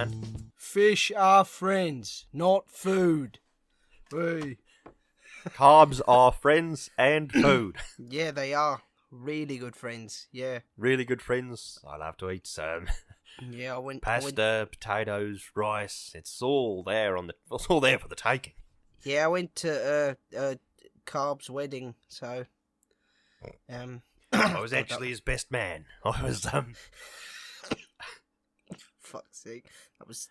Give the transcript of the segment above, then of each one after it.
man. Fish are friends, not food. Hey. Carbs are friends and food. Yeah, they are. Really good friends, yeah. Really good friends. I'll have to eat some. Yeah, I went... Pasta, potatoes, rice. It's all there it's all there for the taking. Yeah, I went to Carb's wedding, so... I was actually his best man. I was, Fuck's sake. That was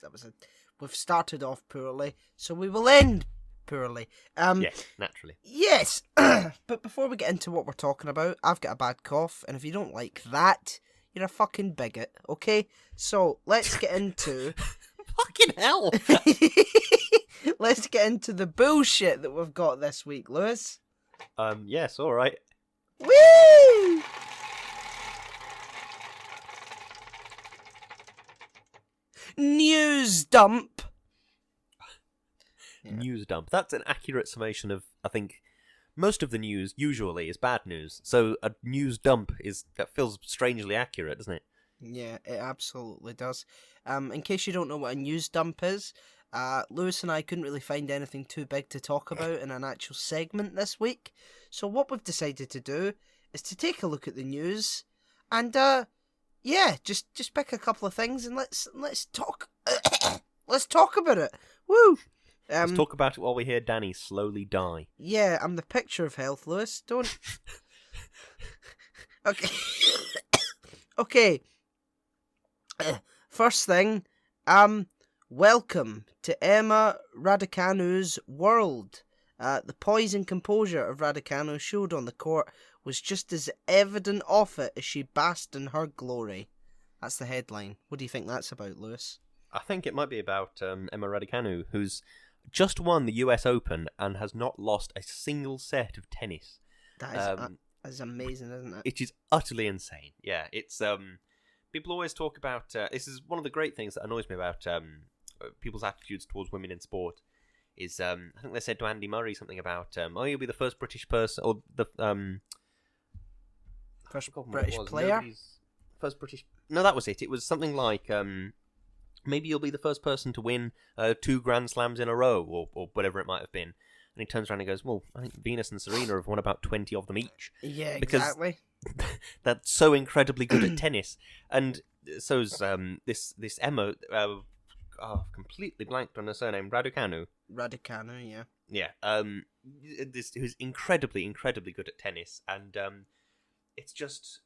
We've started off poorly, so we will end poorly. Yes, naturally. Yes, but before we get into what we're talking about, I've got a bad cough, and if you don't like that, you're a fucking bigot, okay? So, let's get into... Fucking hell! Let's get into the bullshit that we've got this week, Lewis. Yes, alright. Woo! News dump. Yeah. News dump. That's an accurate summation of, I think, most of the news usually is bad news. So a news dump that feels strangely accurate, doesn't it? Yeah, it absolutely does. In case you don't know what a news dump is, Lewis and I couldn't really find anything too big to talk about in an actual segment this week. So what we've decided to do is to take a look at the news and just pick a couple of things and let's talk let's talk about it. Woo! Let's talk about it while we hear Danny slowly die. Yeah, I'm the picture of health, Lewis. Don't. Okay. Okay. First thing, welcome to Emma Raducanu's world. The poise and composure of Raducanu showed on the court was just as evident off it as she basked in her glory. That's the headline. What do you think that's about, Lewis? I think it might be about Emma Raducanu, who's just won the US Open and has not lost a single set of tennis. That is amazing, isn't it? It is utterly insane. Yeah, it's people always talk about. This is one of the great things that annoys me about people's attitudes towards women in sport. Is I think they said to Andy Murray something about, you'll be the first British person, or the first British player. First British. No, that was it. It was something like maybe you'll be the first person to win 2 Grand Slams in a row, or whatever it might have been. And he turns around and goes, well, I think Venus and Serena have won about 20 of them each. Yeah, exactly. They're so incredibly good at tennis. And so's this Emma, completely blanked on her surname, Raducanu. Raducanu, yeah. Yeah, who's incredibly, incredibly good at tennis. And it's just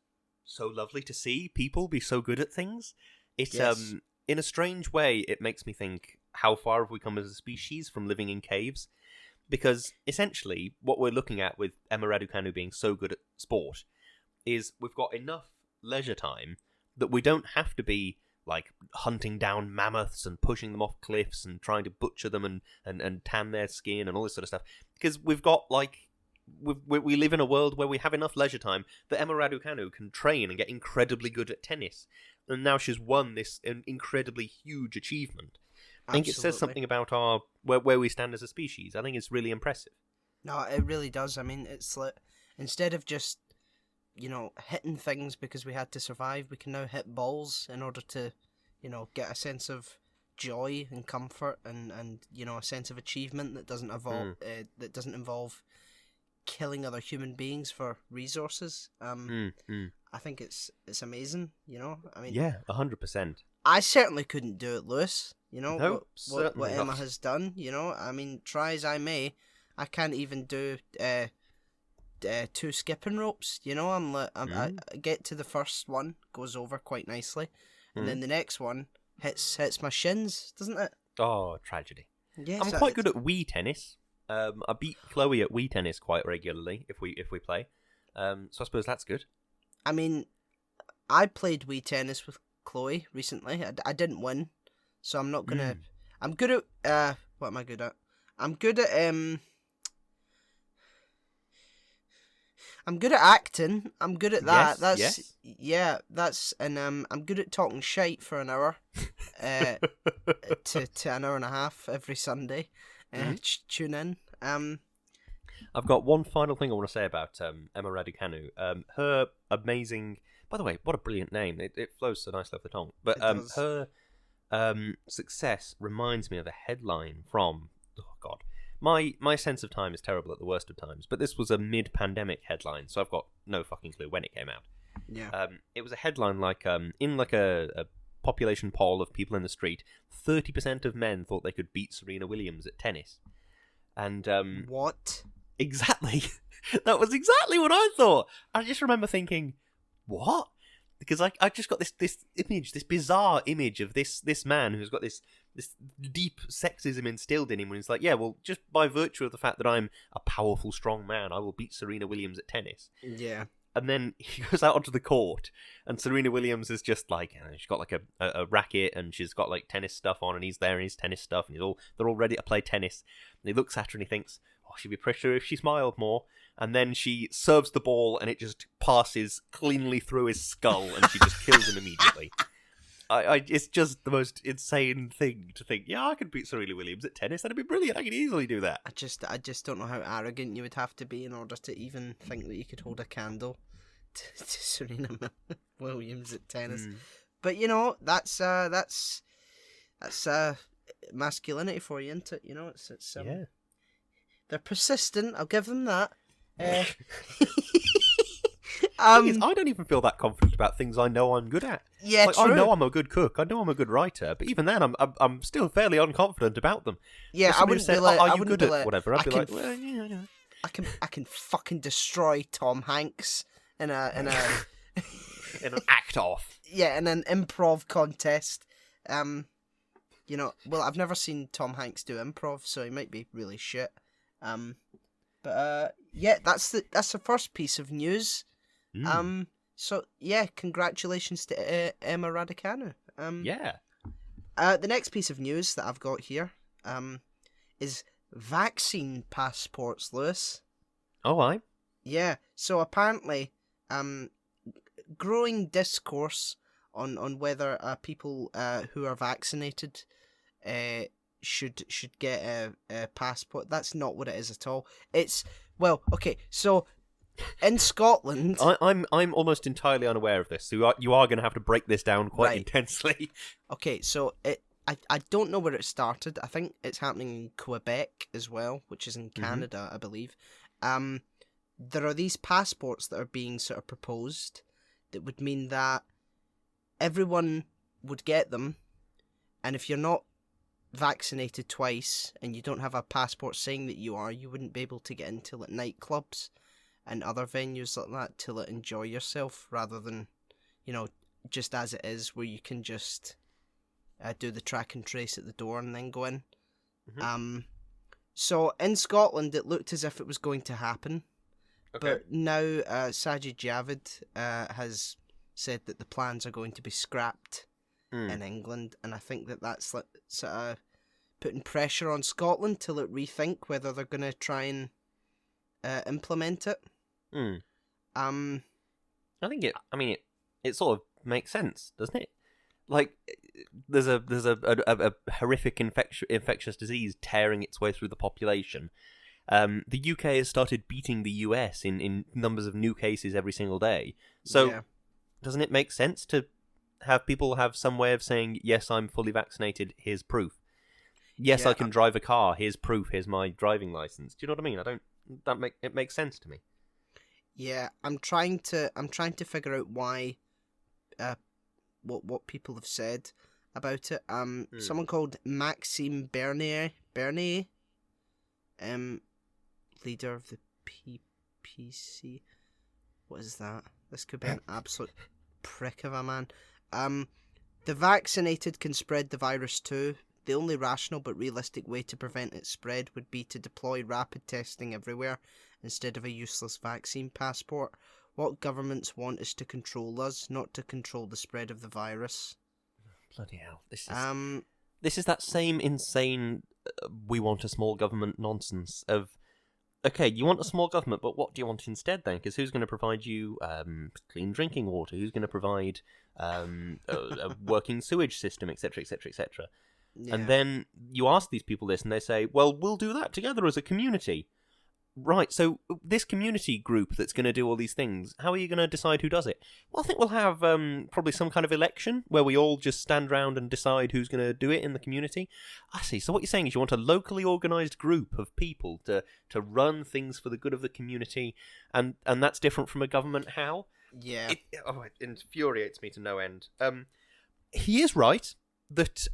so lovely to see people be so good at things. It's yes. In a strange way, it makes me think, how far have we come as a species from living in caves? Because essentially, what we're looking at with Emma Raducanu being so good at sport is we've got enough leisure time that we don't have to be like hunting down mammoths and pushing them off cliffs and trying to butcher them and tan their skin and all this sort of stuff. Because we've got we live in a world where we have enough leisure time that Emma Raducanu can train and get incredibly good at tennis. And now she's won this incredibly huge achievement. I think it says something about where we stand as a species. I think it's really impressive. No, it really does. I mean, it's like, instead of just, hitting things because we had to survive, we can now hit balls in order to, get a sense of joy and comfort and a sense of achievement that doesn't involve killing other human beings for resources. I think it's amazing, I mean, yeah, 100%. I certainly couldn't do it, Lewis. No, what Emma has done, I mean, try as I may, I can't even do 2 skipping ropes, I get to the first one, goes over quite nicely, and then the next one hits my shins, doesn't it? Oh, tragedy. Yes, I'm quite good at Wii tennis. I beat Chloe at Wii tennis quite regularly if we play, so I suppose that's good. I mean, I played Wii tennis with Chloe recently. I didn't win, so I'm not gonna. I'm good at. What am I good at? I'm good at I'm good at acting. I'm good at that. And I'm good at talking shite for an hour, to an hour and a half every Sunday. Tune in. I've got one final thing I want to say about Emma Raducanu. Her amazing... By the way, what a brilliant name. It flows so nicely off the tongue. But her success reminds me of a headline from... Oh, God. My sense of time is terrible at the worst of times, but this was a mid-pandemic headline, so I've got no fucking clue when it came out. Yeah. It was a headline like, in like a population poll of people in the street, 30% of men thought they could beat Serena Williams at tennis. And What? exactly, that was exactly what I thought. I just remember thinking, what? Because I just got this image, this bizarre image of this man who's got this deep sexism instilled in him when he's like, yeah, well, just by virtue of the fact that I'm a powerful, strong man, I will beat Serena Williams at tennis. Yeah. And then he goes out onto the court, and Serena Williams is just like, she's got like a racket, and she's got like tennis stuff on, and he's there in his tennis stuff, and they're all ready to play tennis. And he looks at her and he thinks, oh, she'd be prettier if she smiled more. And then she serves the ball, and it just passes cleanly through his skull, and she just kills him immediately. It's just the most insane thing to think, yeah, I could beat Serena Williams at tennis. That'd be brilliant. I could easily do that. I just don't know how arrogant you would have to be in order to even think that you could hold a candle to Serena Williams at tennis. But you know, that's masculinity for you, isn't it? You know, it's yeah. They're persistent. I'll give them that. Thing is, I don't even feel that confident about things I know I'm good at. Yeah, like, true. I know I'm a good cook. I know I'm a good writer. But even then, I'm still fairly unconfident about them. Yeah, I wouldn't be like, are you good at whatever? I'd be like, well, yeah. I can fucking destroy Tom Hanks in an act off. Yeah, in an improv contest. You know, well, I've never seen Tom Hanks do improv, so he might be really shit. But yeah, that's the first piece of news. So yeah, congratulations to Emma Raducanu. Yeah. The next piece of news that I've got here, is vaccine passports, Lewis. Oh, aye. Yeah. So apparently, growing discourse on whether people who are vaccinated should get a passport. That's not what it is at all. It's, well, okay, so in Scotland, I'm almost entirely unaware of this, so you are going to have to break this down quite intensely. Okay, so I don't know where it started. I think it's happening in Quebec as well, which is in Canada, I believe. There are these passports that are being sort of proposed that would mean that everyone would get them, and if you're not vaccinated twice and you don't have a passport saying that you are, you wouldn't be able to get into like nightclubs and other venues like that to like enjoy yourself, rather than, you know, just as it is where you can just do the track and trace at the door and then go in. So in Scotland it looked as if it was going to happen, but now Sajid Javid has said that the plans are going to be scrapped in England, and I think that's like sort of putting pressure on Scotland to like rethink whether they're going to try and implement it. I think it sort of makes sense, doesn't it? Like, there's a horrific infectious disease tearing its way through the population. The UK has started beating the US in numbers of new cases every single day. So, doesn't it make sense to have people have some way of saying, yes, I'm fully vaccinated, here's proof. Yes, I can drive a car, here's proof, here's my driving license. Do you know what I mean? It makes sense to me. Yeah, I'm trying to figure out why, what people have said about it. Someone called Maxime Bernier, leader of the PPC. What is that? This could be an absolute prick of a man. The vaccinated can spread the virus too. The only rational but realistic way to prevent its spread would be to deploy rapid testing everywhere instead of a useless vaccine passport. What governments want is to control us, not to control the spread of the virus. Bloody hell. This is that same insane we want a small government nonsense of, okay, you want a small government, but what do you want instead then? Because who's going to provide you clean drinking water? Who's going to provide a working sewage system, etc., etc., etc.? And then you ask these people this, and they say, well, we'll do that together as a community. Right, so this community group that's going to do all these things, how are you going to decide who does it? Well, I think we'll have probably some kind of election where we all just stand around and decide who's going to do it in the community. I see. So what you're saying is you want a locally organised group of people to run things for the good of the community, and that's different from a government. How? Yeah. It infuriates me to no end. He is right that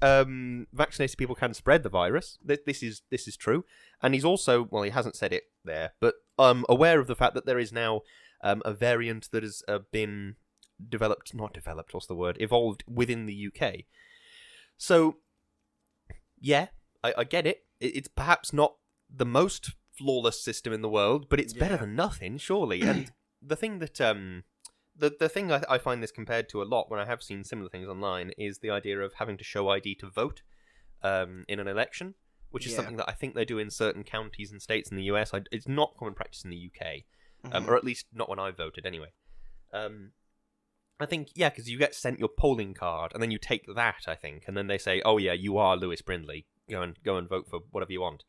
vaccinated people can spread the virus. This is true, and he's also, well, he hasn't said it there, but aware of the fact that there is now a variant that has been evolved within the UK. So, yeah, I get it. It's perhaps not the most flawless system in the world, but it's better than nothing, surely. And the thing that The thing I find this compared to a lot when I have seen similar things online is the idea of having to show ID to vote in an election, which is something that I think they do in certain counties and states in the US. It's not common practice in the UK, or at least not when I voted anyway. I think, because you get sent your polling card, and then you take that, I think, and then they say, oh yeah, you are Lewis Brindley, go and vote for whatever you want.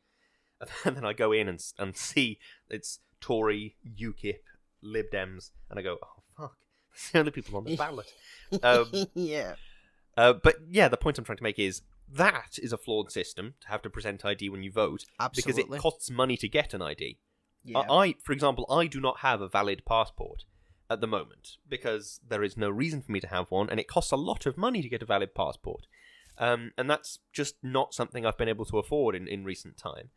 And then I go in and see it's Tory, UKIP, Lib Dems, and I go, oh fuck, that's the only people on the ballot. But yeah, the point I'm trying to make is that is a flawed system to have to present ID when you vote. Absolutely. Because it costs money to get an ID. Yeah. For example, I do not have a valid passport at the moment because there is no reason for me to have one, and it costs a lot of money to get a valid passport. And that's just not something I've been able to afford in recent time.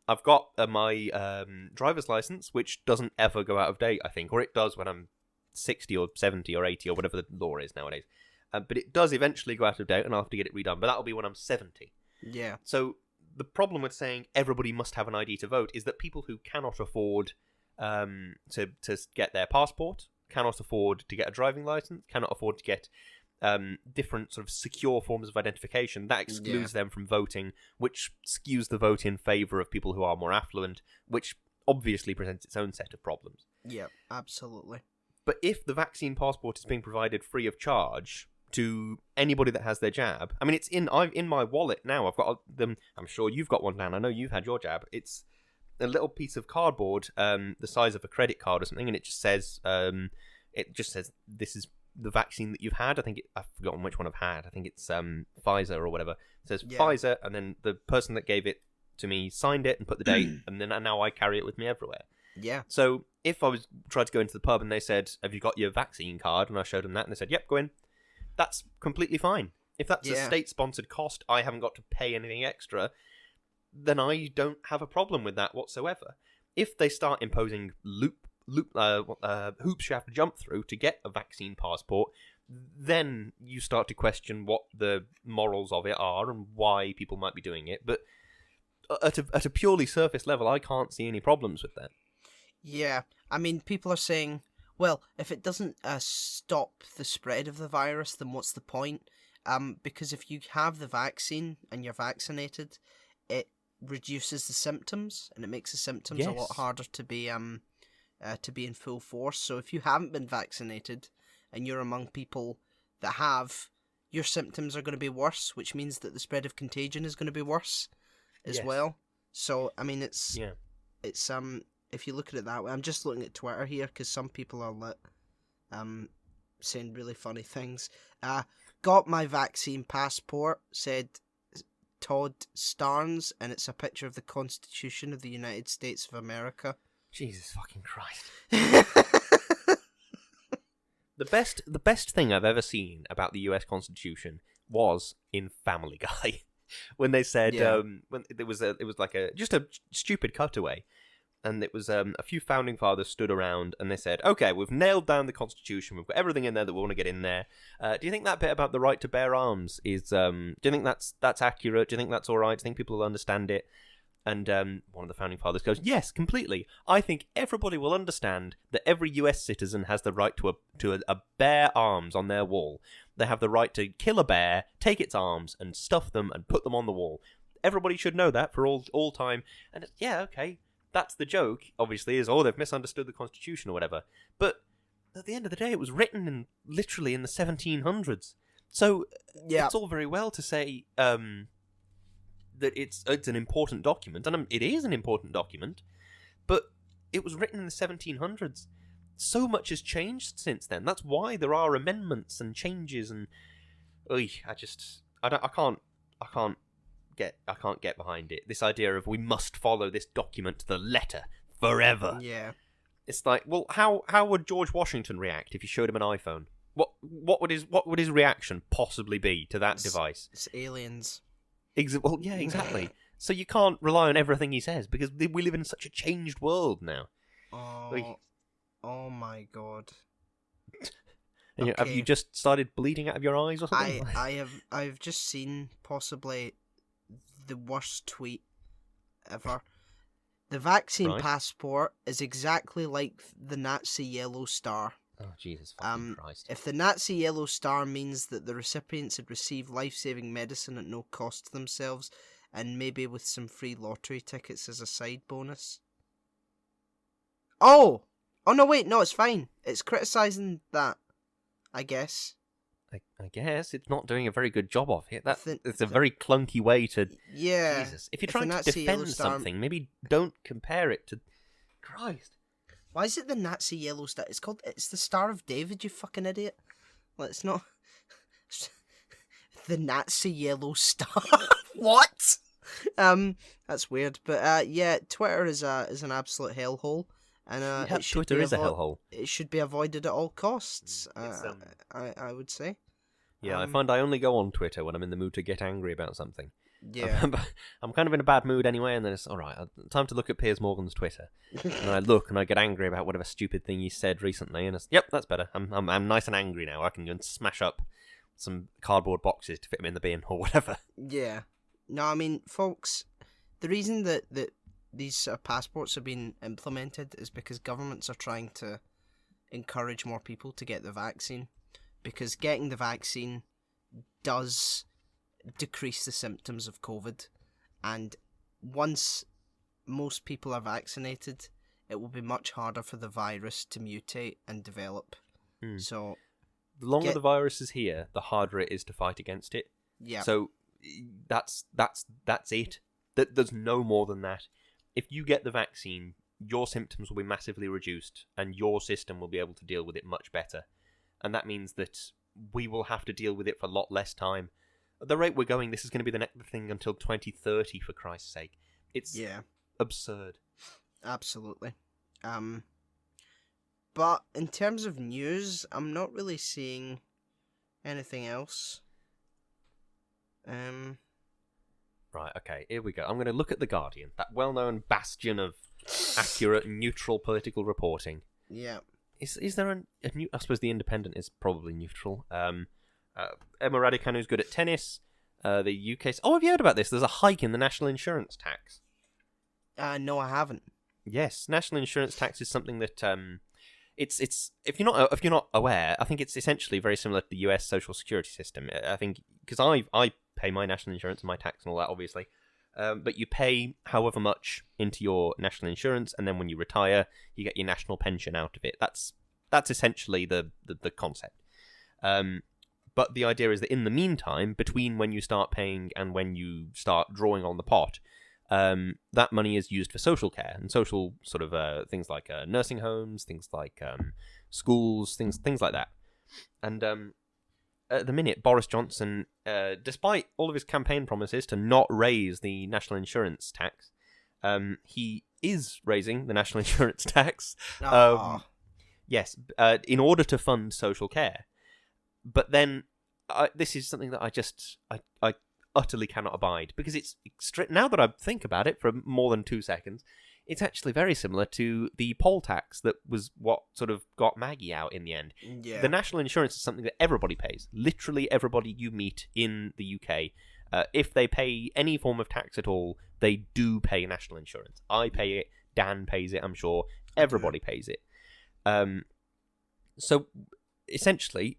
I've got my driver's license, which doesn't ever go out of date, I think, or it does when I'm 60 or 70 or 80 or whatever the law is nowadays. But it does eventually go out of date, and I'll have to get it redone. But that'll be when I'm 70. Yeah. So the problem with saying everybody must have an ID to vote is that people who cannot afford to get their passport, cannot afford to get a driving license, cannot afford to get different sort of secure forms of identification, that excludes them from voting, which skews the vote in favour of people who are more affluent, which obviously presents its own set of problems. Yeah, absolutely. But if the vaccine passport is being provided free of charge to anybody that has their jab, I mean, it's in my wallet now. I've got them. I'm sure you've got one, Dan. I know you've had your jab. It's a little piece of cardboard, the size of a credit card or something, and it just says this is the vaccine that you've had. I've forgotten which one I've had. I think it's Pfizer or whatever. It says Pfizer, and then the person that gave it to me signed it and put the date, and then now I carry it with me everywhere. Yeah. So if I was tried to go into the pub and they said, "Have you got your vaccine card?" and I showed them that, and they said, "Yep, go in," that's completely fine. If that's a state-sponsored cost, I haven't got to pay anything extra, then I don't have a problem with that whatsoever. If they start imposing hoops you have to jump through to get a vaccine passport, then you start to question what the morals of it are and why people might be doing it. But at a purely surface level, I can't see any problems with that. Yeah, I mean, people are saying, well, if it doesn't stop the spread of the virus, then what's the point? Because if you have the vaccine and you're vaccinated, it reduces the symptoms, and it makes the symptoms a lot harder to be in full force. So if you haven't been vaccinated and you're among people that have, your symptoms are going to be worse, which means that the spread of contagion is going to be worse as well. So I mean, it's if you look at it that way, I'm just looking at Twitter here because some people are saying really funny things. Got my vaccine passport, said Todd Starnes, and it's a picture of the Constitution of the United States of America. Jesus fucking Christ. The best thing I've ever seen about the US Constitution was in Family Guy. When they said when it was like just a stupid cutaway, and it was a few founding fathers stood around and they said, "Okay, we've nailed down the Constitution. We've got everything in there that we want to get in there. Do you think that bit about the right to bear arms is? Do you think that's accurate? Do you think that's all right? Do you think people will understand it?" And one of the founding fathers goes, "Yes, completely. I think everybody will understand that every US citizen has the right to a bear arms on their wall. They have the right to kill a bear, take its arms, and stuff them and put them on the wall. Everybody should know that for all time." And okay, that's the joke, obviously, is, they've misunderstood the Constitution or whatever. But at the end of the day, it was written literally in the 1700s. So it's all very well to say that it's an important document, and it is an important document, but it was written in the 1700s. So much has changed since then. That's why there are amendments and changes and I can't get behind it. This idea of we must follow this document to the letter forever. Yeah. It's like, well, how would George Washington react if you showed him an iPhone? What would his reaction possibly be to that device? It's aliens. Well, yeah, exactly. So you can't rely on everything he says because we live in such a changed world now. Oh my god. Okay. Have you just started bleeding out of your eyes or something? I've just seen possibly the worst tweet ever. The vaccine passport is exactly like the Nazi yellow star. Oh, Jesus fucking Christ. If the Nazi yellow star means that the recipients had received life-saving medicine at no cost to themselves, and maybe with some free lottery tickets as a side bonus. Oh no, wait, no, it's fine. It's criticising that, I guess. I guess it's not doing a very good job of it. It's a very clunky way to... Yeah. Jesus. If you're trying to defend something, maybe don't compare it to... Christ. Why is it the Nazi yellow star? It's the Star of David, you fucking idiot. Well, it's not... the Nazi yellow star. What? That's weird. But, yeah, Twitter is an absolute hellhole. And Twitter is a hellhole. It should be avoided at all costs. I would say. Yeah, I find I only go on Twitter when I'm in the mood to get angry about something. Yeah, I'm kind of in a bad mood anyway, and then it's all right. Time to look at Piers Morgan's Twitter, and I look and I get angry about whatever stupid thing he said recently, and it's yep, that's better. I'm nice and angry now. I can go and smash up some cardboard boxes to fit them in the bin or whatever. Yeah, no, I mean, folks, the reason that these passports have been implemented is because governments are trying to encourage more people to get the vaccine, because getting the vaccine does decrease the symptoms of COVID, and once most people are vaccinated, it will be much harder for the virus to mutate and develop. So the longer the virus is here, the harder it is to fight against it. Yeah. So that's it. There's no more than that. If you get the vaccine, your symptoms will be massively reduced, and your system will be able to deal with it much better. And that means that we will have to deal with it for a lot less time. At the rate we're going, this is going to be the next thing until 2030, for Christ's sake. It's absurd. Absolutely. But in terms of news, I'm not really seeing anything else. Right, okay, here we go. I'm going to look at The Guardian, that well-known bastion of accurate, neutral political reporting. Yeah. Is there a new... I suppose The Independent is probably neutral. Emma Raducanu's good at tennis. The UK... Oh, have you heard about this? There's a hike in the national insurance tax. No, I haven't. Yes, national insurance tax is something that... It's if you're not aware, I think it's essentially very similar to the US social security system. I think because I pay my national insurance and my tax and all that, obviously, but you pay however much into your national insurance, and then when you retire, you get your national pension out of it. That's essentially the concept. But the idea is that in the meantime, between when you start paying and when you start drawing on the pot, that money is used for social care and social sort of things like nursing homes, things like schools, things like that. And at the minute, Boris Johnson, despite all of his campaign promises to not raise the national insurance tax, he is raising the national insurance tax. Yes, in order to fund social care. But then this is something that I utterly cannot abide, because it's now that I think about it for more than 2 seconds, it's actually very similar to the poll tax that was what sort of got Maggie out in the end. Yeah. The national insurance is something that everybody pays. Literally everybody you meet in the UK, if they pay any form of tax at all, they do pay national insurance. I pay it, Dan pays it, I'm sure. Everybody pays it. So essentially,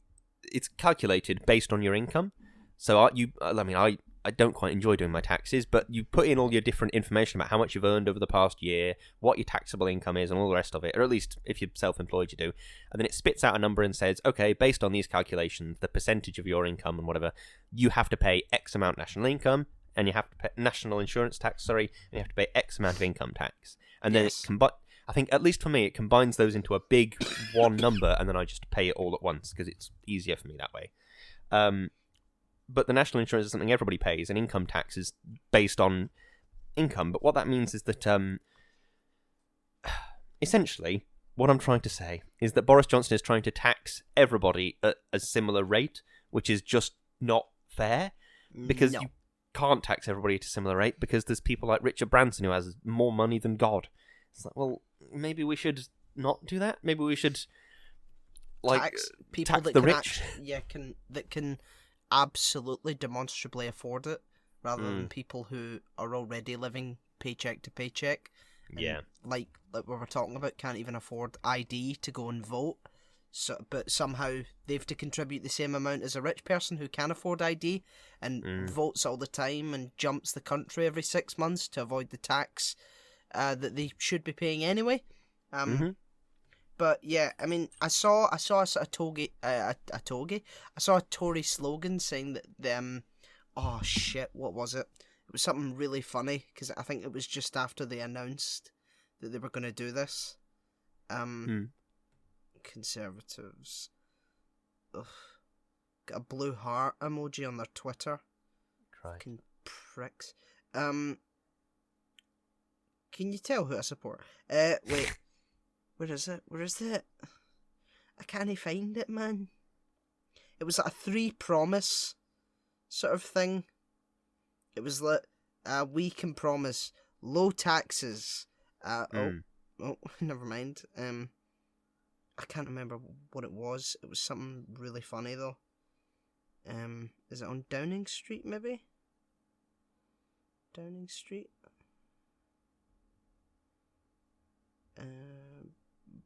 it's calculated based on your income. So I don't quite enjoy doing my taxes, but you put in all your different information about how much you've earned over the past year, what your taxable income is, and all the rest of it, or at least if you're self-employed you do, and then it spits out a number and says, okay, based on these calculations, the percentage of your income and whatever, you have to pay X amount national income, and you have to pay national insurance tax, and you have to pay X amount of income tax. And then I think, at least for me, it combines those into a big one number, and then I just pay it all at once because it's easier for me that way. But the national insurance is something everybody pays, and income tax is based on income. But what that means is that, essentially, what I'm trying to say is that Boris Johnson is trying to tax everybody at a similar rate, which is just not fair, because you can't tax everybody at a similar rate, because there's people like Richard Branson who has more money than God. It's like, well, maybe we should not do that. Maybe we should tax people tax that the can rich. that can absolutely demonstrably afford it, rather than people who are already living paycheck to paycheck. And like we were talking about, can't even afford ID to go and vote. So, but somehow they have to contribute the same amount as a rich person who can afford ID and votes all the time and jumps the country every 6 months to avoid the tax that they should be paying anyway. But yeah, I mean, I saw a sort of I saw a Tory slogan saying that oh shit, what was it? It was something really funny, because I think it was just after they announced that they were going to do this. Conservatives. Ugh. Got a blue heart emoji on their Twitter. Fucking pricks. Can you tell who I support? Wait. Where is it? Where is it? I can't find it, man. It was like a 3 promise sort of thing. It was like, we can promise low taxes. Oh, never mind. I can't remember what it was. It was something really funny though. Is it on Downing Street, maybe? Downing Street?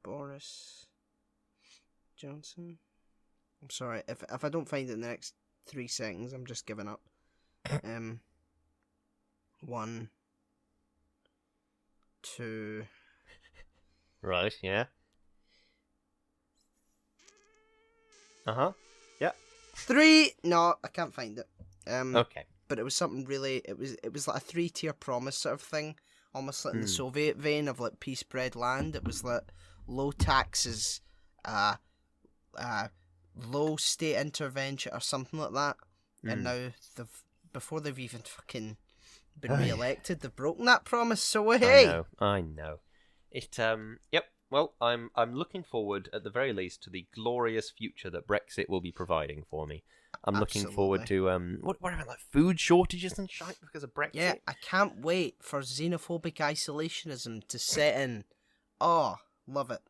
Boris Johnson. I'm sorry, if I don't find it in the next 3 seconds, I'm just giving up. 1, 2. Right, yeah. Yeah. 3. No, I can't find it. Okay. But it was something really. It was like a 3-tier promise sort of thing, almost like in the Soviet vein of like peace, bread, land. It was like low taxes, low state intervention or something like that. And now before they've even fucking been re-elected, they've broken that promise. So hey, I know. It yep. Well, I'm looking forward, at the very least, to the glorious future that Brexit will be providing for me. I'm looking forward to what about like food shortages and shit because of Brexit? Yeah, I can't wait for xenophobic isolationism to set in. Oh, love it.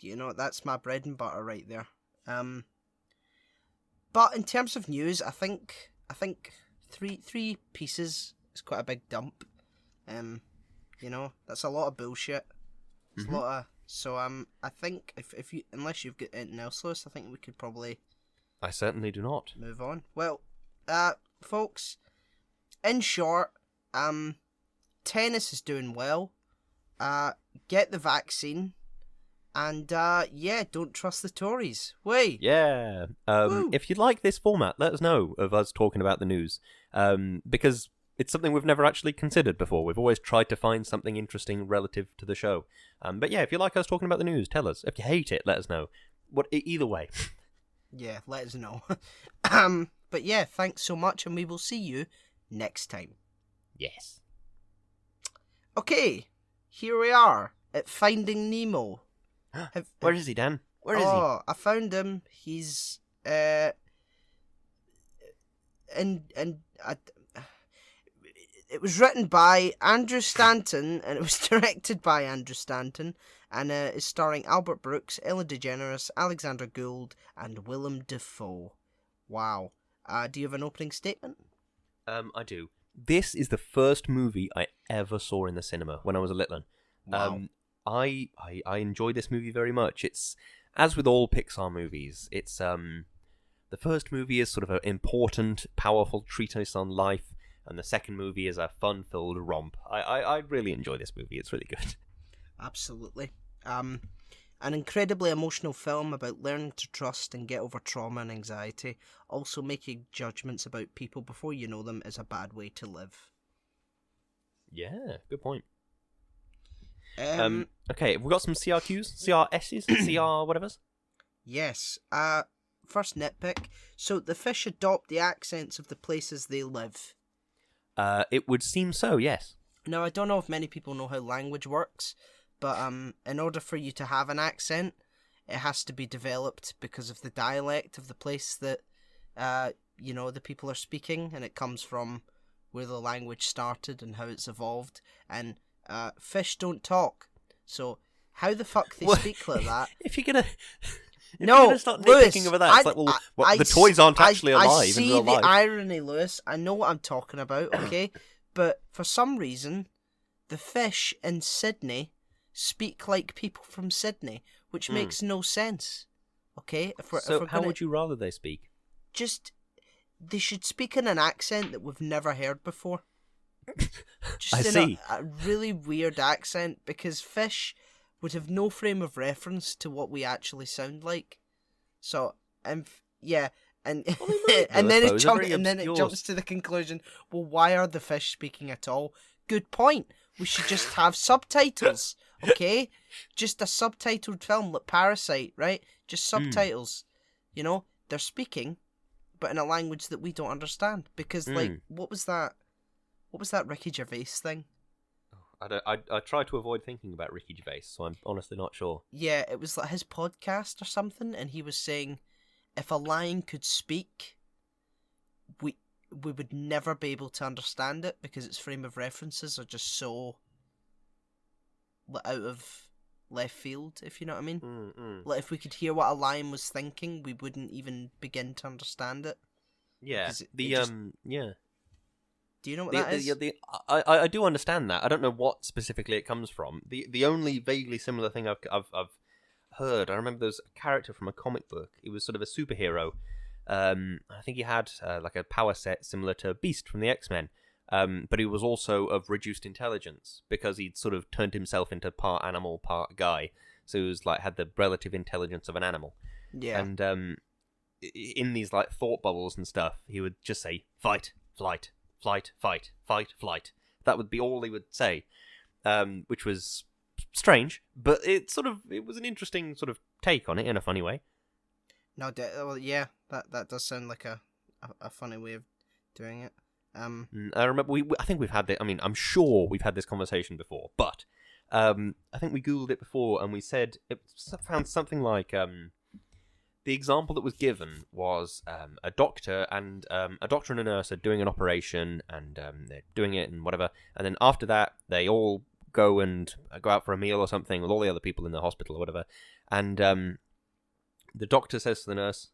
You know, that's my bread and butter right there. But in terms of news, I think three pieces is quite a big dump. You know, that's a lot of bullshit. It's a lot of, so I think if you, unless you've got anything else, Lewis, I think we could probably. I certainly do not. Move on. Well, folks, in short, tennis is doing well. Get the vaccine, and yeah, don't trust the Tories. Wait. Yeah. If you like this format, let us know of us talking about the news. Because it's something we've never actually considered before. We've always tried to find something interesting relative to the show. But yeah, if you like us talking about the news, tell us. If you hate it, let us know. Either way. Yeah, let us know. But yeah, thanks so much, and we will see you next time. Yes. Okay, here we are at Finding Nemo. Where is he, Dan? Where is he? Oh, I found him. He's it was written by Andrew Stanton, and it was directed by Andrew Stanton, and is starring Albert Brooks, Ellen DeGeneres, Alexander Gould, and Willem Dafoe. Wow. Do you have an opening statement? I do. This is the first movie I ever saw in the cinema when I was a little one. Wow. I enjoy this movie very much. It's, as with all Pixar movies, it's the first movie is sort of an important, powerful treatise on life, and the second movie is a fun-filled romp. I really enjoy this movie. It's really good. Absolutely. An incredibly emotional film about learning to trust and get over trauma and anxiety. Also, making judgments about people before you know them is a bad way to live. Yeah, good point. Okay, have we got some CRQs, CRSs, CR whatever's? Yes. First nitpick. So the fish adopt the accents of the places they live. It would seem so, yes. Now, I don't know if many people know how language works, but in order for you to have an accent, it has to be developed because of the dialect of the place that the people are speaking, and it comes from where the language started and how it's evolved. And fish don't talk, so how the fuck they speak like that? If you're gonna start Lewis, nitpicking over that, it's like, the toys aren't actually alive in real life. I see the irony, Lewis. I know what I'm talking about, okay? But for some reason, the fish in Sydney speak like people from Sydney, which makes no sense. Okay? How would you rather they speak? They should speak in an accent that we've never heard before. I see. A really weird accent, because fish would have no frame of reference to what we actually sound like. So, yeah, and and then it jumps to the conclusion. Well, why are the fish speaking at all? Good point. We should just have subtitles, okay? Just a subtitled film like Parasite, right? Just subtitles. They're speaking, but in a language that we don't understand. Because what was that Ricky Gervais thing? I try to avoid thinking about Ricky Gervais, so I'm honestly not sure. Yeah, it was like his podcast or something, and he was saying if a lion could speak, we would never be able to understand it because its frame of references are just so out of left field, if you know what I mean. Like, if we could hear what a lion was thinking, we wouldn't even begin to understand it. Yeah, yeah. Do you know what that is? I do understand that. I don't know what specifically it comes from. The only vaguely similar thing I've heard, I remember there was a character from a comic book. He was sort of a superhero. I think he had like a power set similar to Beast from the X-Men, but he was also of reduced intelligence because he'd sort of turned himself into part animal, part guy. So he was like had the relative intelligence of an animal. Yeah. And in these like thought bubbles and stuff, he would just say fight, flight. Flight, fight, fight, flight. That would be all he would say, which was strange, but it was an interesting sort of take on it in a funny way. No, yeah, that does sound like a funny way of doing it. I remember I think we've had this. I mean, I'm sure we've had this conversation before, but I think we googled it before and we said it found something like the example that was given was a doctor and a nurse are doing an operation and they're doing it and whatever, and then after that they all go out for a meal or something with all the other people in the hospital or whatever, and the doctor says to the nurse,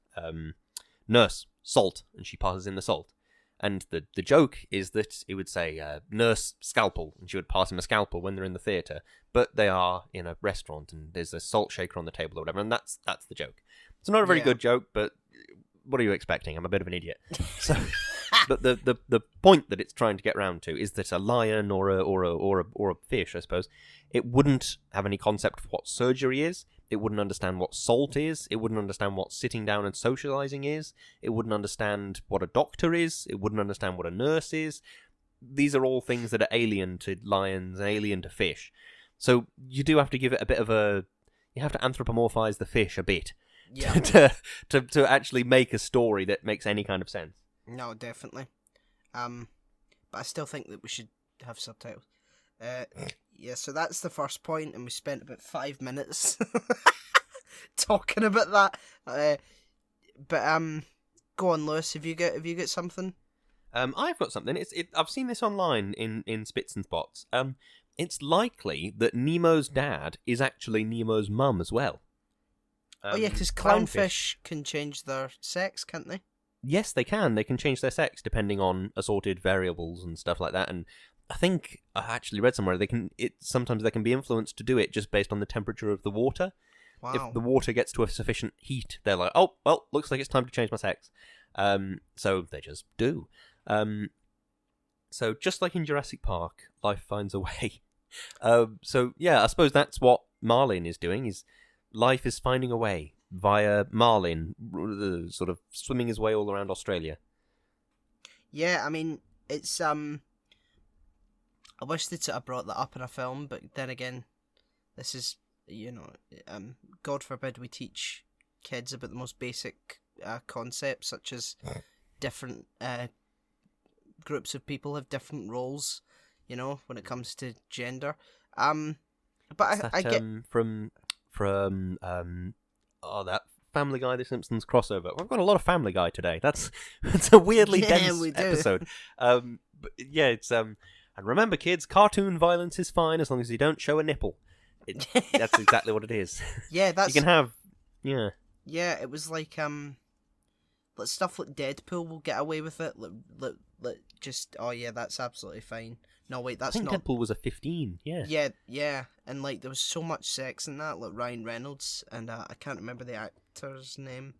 "Nurse, salt," and she passes in the salt. And the joke is that it would say, "Nurse, scalpel," and she would pass him a scalpel when they're in the theatre, but they are in a restaurant and there's a salt shaker on the table or whatever, and that's the joke. It's not a very good joke, but what are you expecting? I'm a bit of an idiot. So, but the point that it's trying to get round to is that a lion or a fish, I suppose, it wouldn't have any concept of what surgery is. It wouldn't understand what salt is. It wouldn't understand what sitting down and socializing is. It wouldn't understand what a doctor is. It wouldn't understand what a nurse is. These are all things that are alien to lions, alien to fish. So you do have to give it a bit of you have to anthropomorphize the fish a bit. Yeah. to actually make a story that makes any kind of sense. No, definitely. But I still think that we should have subtitles. Yeah, so that's the first point, and we spent about 5 minutes talking about that. But go on, Lewis. Have you got something? I've got something. I've seen this online in Spits and Spots. It's likely that Nemo's dad is actually Nemo's mum as well. Oh yeah, because clownfish can change their sex, can't they? Yes, they can. They can change their sex depending on assorted variables and stuff like that. And I think I actually read somewhere sometimes they can be influenced to do it just based on the temperature of the water. Wow. If the water gets to a sufficient heat, they're like, oh, well, looks like it's time to change my sex. So they just do. So just like in Jurassic Park, life finds a way. So yeah, I suppose that's what Marlin is doing. Life is finding a way via Marlin, sort of swimming his way all around Australia. Yeah, I mean, it's I wish they'd sort of brought that up in a film, but then again, this is, God forbid we teach kids about the most basic concepts, such as different groups of people have different roles, when it comes to gender. But I get from that Family Guy, The Simpsons crossover. We've got a lot of Family Guy today. That's a weirdly dense episode. But yeah, it's and remember, kids, cartoon violence is fine as long as you don't show a nipple. That's exactly what it is. Yeah, that's you can have. Yeah. Yeah, it was like stuff like Deadpool will get away with it. Just that's absolutely fine. No, wait, that's I think not. Deadpool was a 15. Yeah. Yeah, and like there was so much sex in that, like Ryan Reynolds, and I can't remember the actor's name.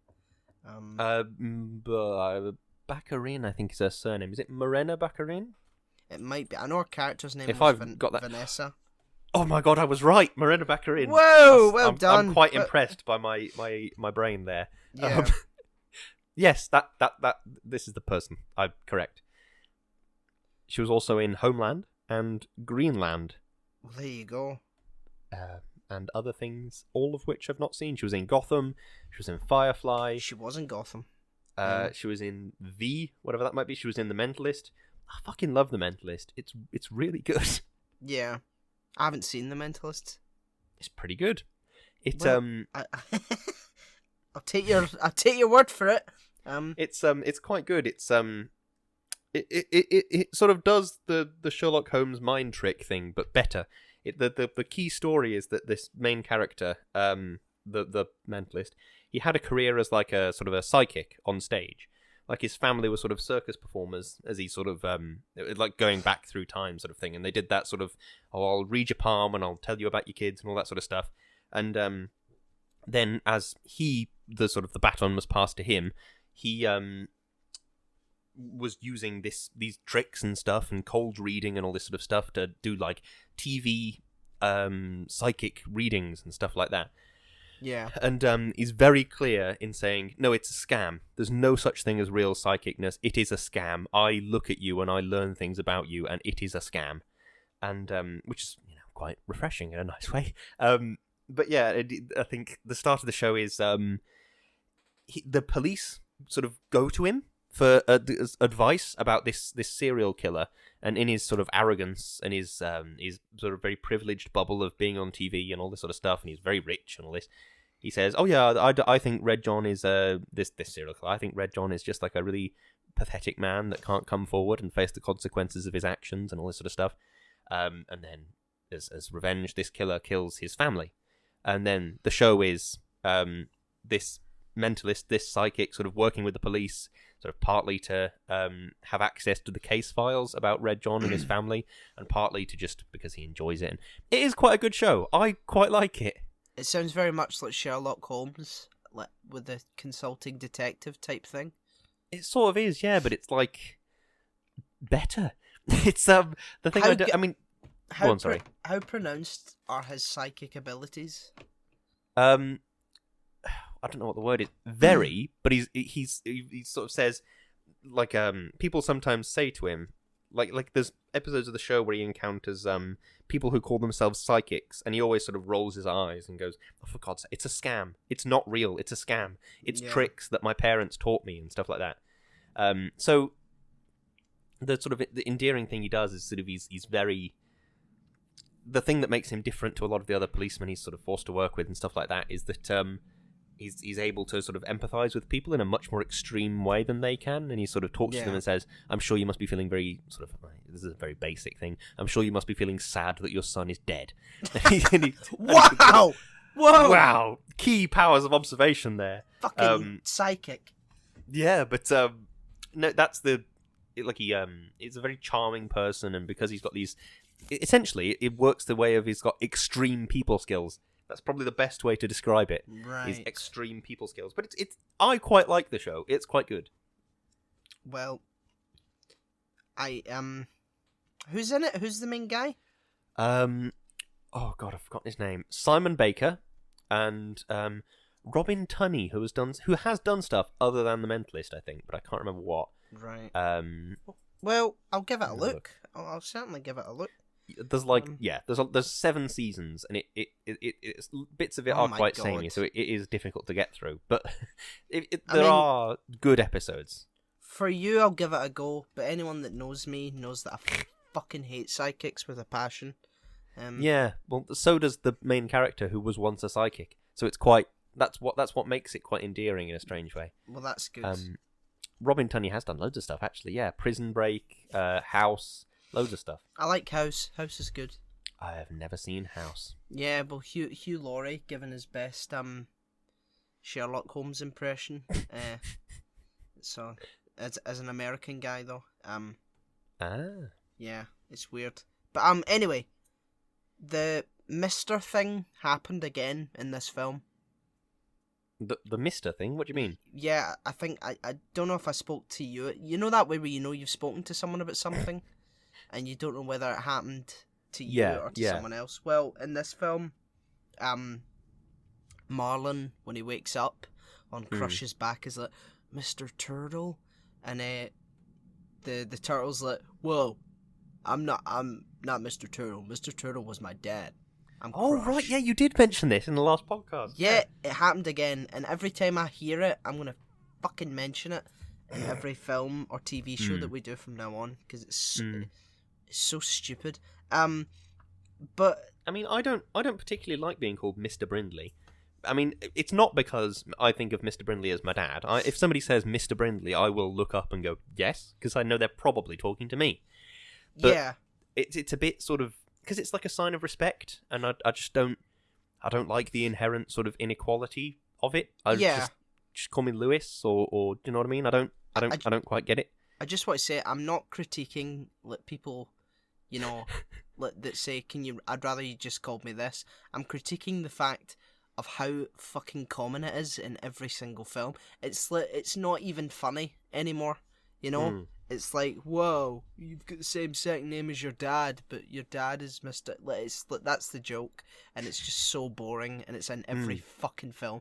Baccarin, I think is her surname. Is it Morena Baccarin? It might be. I know her character's name If was I've got that. Vanessa. Oh my god, I was right, Morena Baccarin. Whoa, well done. I'm quite impressed by my brain there. Yeah. Yes, that this is the person. I'm correct. She was also in Homeland and Greenland. Well, there you go. And other things, all of which I've not seen. She was in Gotham. She was in Firefly. She was in Gotham. She was in V, whatever that might be. She was in The Mentalist. I fucking love The Mentalist. It's really good. Yeah, I haven't seen The Mentalist. It's pretty good. I'll take your word for it. It's quite good. It sort of does the Sherlock Holmes mind trick thing, but better. The key story is that this main character, the mentalist, he had a career as like a sort of a psychic on stage. Like his family were sort of circus performers, as he sort of like going back through time sort of thing, and they did that sort of, I'll read your palm and I'll tell you about your kids and all that sort of stuff. And then as the baton was passed to him, he was using these tricks and stuff and cold reading and all this sort of stuff to do like TV psychic readings and stuff like that. Yeah. And he's very clear in saying, no, it's a scam. There's no such thing as real psychicness. It is a scam. I look at you and I learn things about you, and it is a scam. And which is quite refreshing in a nice way. But yeah, I think the start of the show is the police sort of go to him for advice about this serial killer, and in his sort of arrogance and his sort of very privileged bubble of being on TV and all this sort of stuff, and he's very rich and all this, he says, "Oh yeah, I think Red John is this serial killer. I think Red John is just like a really pathetic man that can't come forward and face the consequences of his actions and all this sort of stuff." And then, as revenge, this killer kills his family, and then the show is this mentalist, this psychic, sort of working with the police, sort of partly to have access to the case files about Red John and his family, and partly to just because he enjoys it. And it is quite a good show. I quite like it. It sounds very much like Sherlock Holmes, like with the consulting detective type thing. It sort of is, yeah, but it's like better. It's the thing How sorry. How pronounced are his psychic abilities? I don't know what the word is. Very, but he sort of says, like, people sometimes say to him, like there's episodes of the show where he encounters people who call themselves psychics, and he always sort of rolls his eyes and goes, "Oh, for God's sake, it's a scam. It's not real. It's a scam. It's tricks that my parents taught me," and stuff like that. So the sort of the endearing thing he does is sort of he's very. The thing that makes him different to a lot of the other policemen he's sort of forced to work with and stuff like that is that he's able to sort of empathize with people in a much more extreme way than they can, and he sort of talks to them and says, "I'm sure you must be feeling very sort of, this is a very basic thing, I'm sure you must be feeling sad that your son is dead." Wow! Whoa! Wow! Key powers of observation there. Fucking psychic. Yeah, but no, that's he's a very charming person, and because he's got these, essentially it works the way of he's got extreme people skills. That's probably the best way to describe it. Right. Is extreme people skills. But it's I quite like the show. It's quite good. Well, who's in it? Who's the main guy? Oh god, I've forgotten his name. Simon Baker and Robin Tunney, who has done stuff other than The Mentalist, I think, but I can't remember what. Right. Well, I'll give it a look. I'll certainly give it a look. There's there's 7 seasons, and it's bits of it Oh are my quite God. samey, so it is difficult to get through. But I there mean- are good episodes. For you, I'll give it a go. But anyone that knows me knows that I fucking hate psychics with a passion. Yeah, well, so does the main character who was once a psychic. So it's quite that's what makes it quite endearing in a strange way. Well, that's good. Robin Tunney has done loads of stuff actually. Yeah, Prison Break, House, loads of stuff. I like House. House is good. I have never seen House. Yeah, well, Hugh Laurie giving his best Sherlock Holmes impression. So as an American guy though, yeah, it's weird. But anyway, the Mister thing happened again in this film. The Mister thing? What do you mean? Yeah, I think I don't know if I spoke to you. You know that way where you know you've spoken to someone about something, and you don't know whether it happened to you or to someone else. Well, in this film, Marlon, when he wakes up on Crush's back, is like, Mr. Turtle, and the turtle's like, whoa, I'm not Mr. Turtle. Mr. Turtle was my dad. I'm Crush. Right, yeah, you did mention this in the last podcast. Yeah, it happened again, and every time I hear it, I'm gonna fucking mention it in every film or TV show that we do from now on, because it's so stupid. But I mean, I don't particularly like being called Mr. Brindley. I mean, it's not because I think of Mr. Brindley as my dad. If somebody says Mr. Brindley, I will look up and go, yes, because I know they're probably talking to me. But yeah, it's a bit sort of, because it's like a sign of respect, and I just don't like the inherent sort of inequality of it. Just call me Lewis, or do you know what I mean? I don't quite get it. I just want to say I'm not critiquing people, that say, I'd rather you just called me this. I'm critiquing the fact of how fucking common it is in every single film. It's not even funny anymore, It's like, whoa, you've got the same second name as your dad, but your dad is Mr. That's the joke, and it's just so boring, and it's in every fucking film.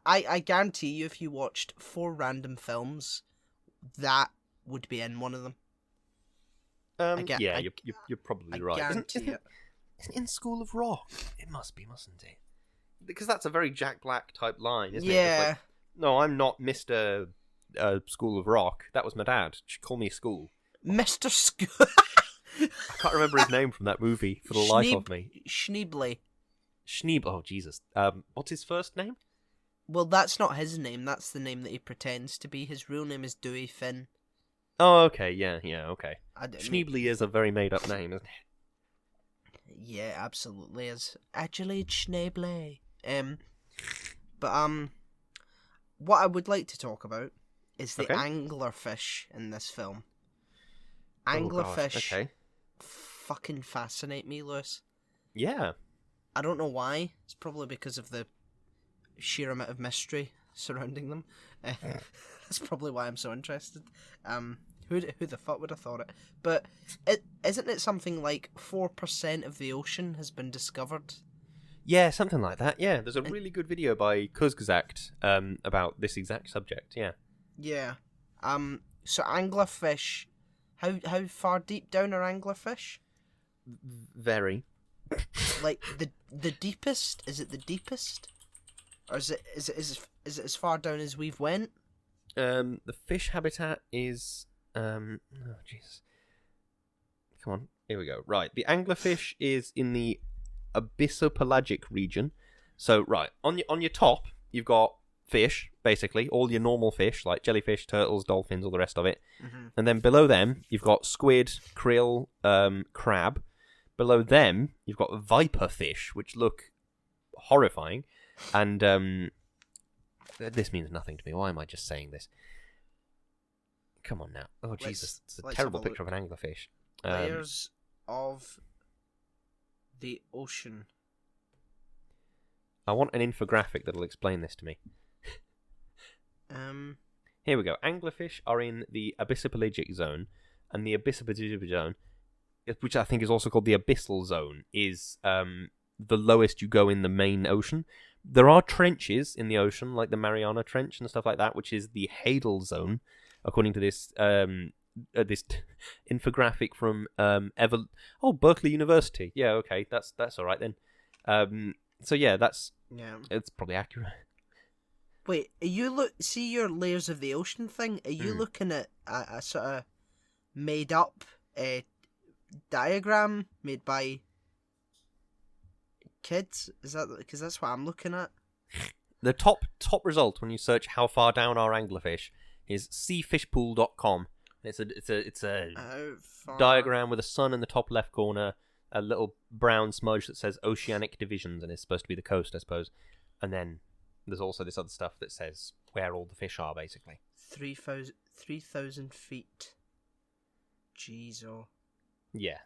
I guarantee you, if you watched 4 random films, that would be in one of them. You're probably right. Guarantee it. Isn't it in School of Rock? It must be, mustn't it? Because that's a very Jack Black type line, isn't it? Yeah. Like, no, I'm not Mr. School of Rock. That was my dad. She called me School. Mr. School. I can't remember his name from that movie for the life of me. Schneebly. Oh, Jesus. What's his first name? Well, that's not his name. That's the name that he pretends to be. His real name is Dewey Finn. Oh, okay. Yeah, okay. Schneebly is a very made-up name, isn't it? Yeah, absolutely is. Adelaide Schneebly. But what I would like to talk about is the anglerfish in this film. Anglerfish fucking fascinate me, Lewis. Yeah. I don't know why. It's probably because of the sheer amount of mystery surrounding them. That's probably why I'm so interested. Who the fuck would have thought it? But isn't it something like 4% of the ocean has been discovered? Yeah, something like that. Yeah, there's a really good video by Kuzgazakt about this exact subject. Yeah. Yeah. So anglerfish, how far deep down are anglerfish? Very. Like the deepest? Is it the deepest? Or is it as far down as we've went? The fish habitat is oh Jesus. Come on, here we go. Right, the anglerfish is in the abyssopelagic region. So right, on your top, you've got fish, basically, all your normal fish, like jellyfish, turtles, dolphins, all the rest of it. Mm-hmm. And then below them, you've got squid, krill, crab. Below them, you've got viper fish, which look horrifying. And this means nothing to me. Why am I just saying this? Come on now. Oh, Jesus. It's a terrible picture of an anglerfish. Layers of the ocean. I want an infographic that'll explain this to me. Here we go. Anglerfish are in the abyssopelagic zone, and the abyssopelagic zone, which I think is also called the abyssal zone, is the lowest you go in the main ocean. There are trenches in the ocean, like the Mariana Trench and stuff like that, which is the Hadal zone, according to this this infographic from Berkeley University. Yeah, okay, that's all right then. So yeah, it's probably accurate. Wait, are you see your layers of the ocean thing? Are you looking at a sort of made up diagram made by kids? Is that because that's what I'm looking at? The top result when you search how far down are anglerfish is seafishpool.com. It's a diagram with a sun in the top left corner, a little brown smudge that says oceanic divisions, and it's supposed to be the coast, I suppose. And then there's also this other stuff that says where all the fish are, basically. 3,000 feet. Jeez, oh. Yeah.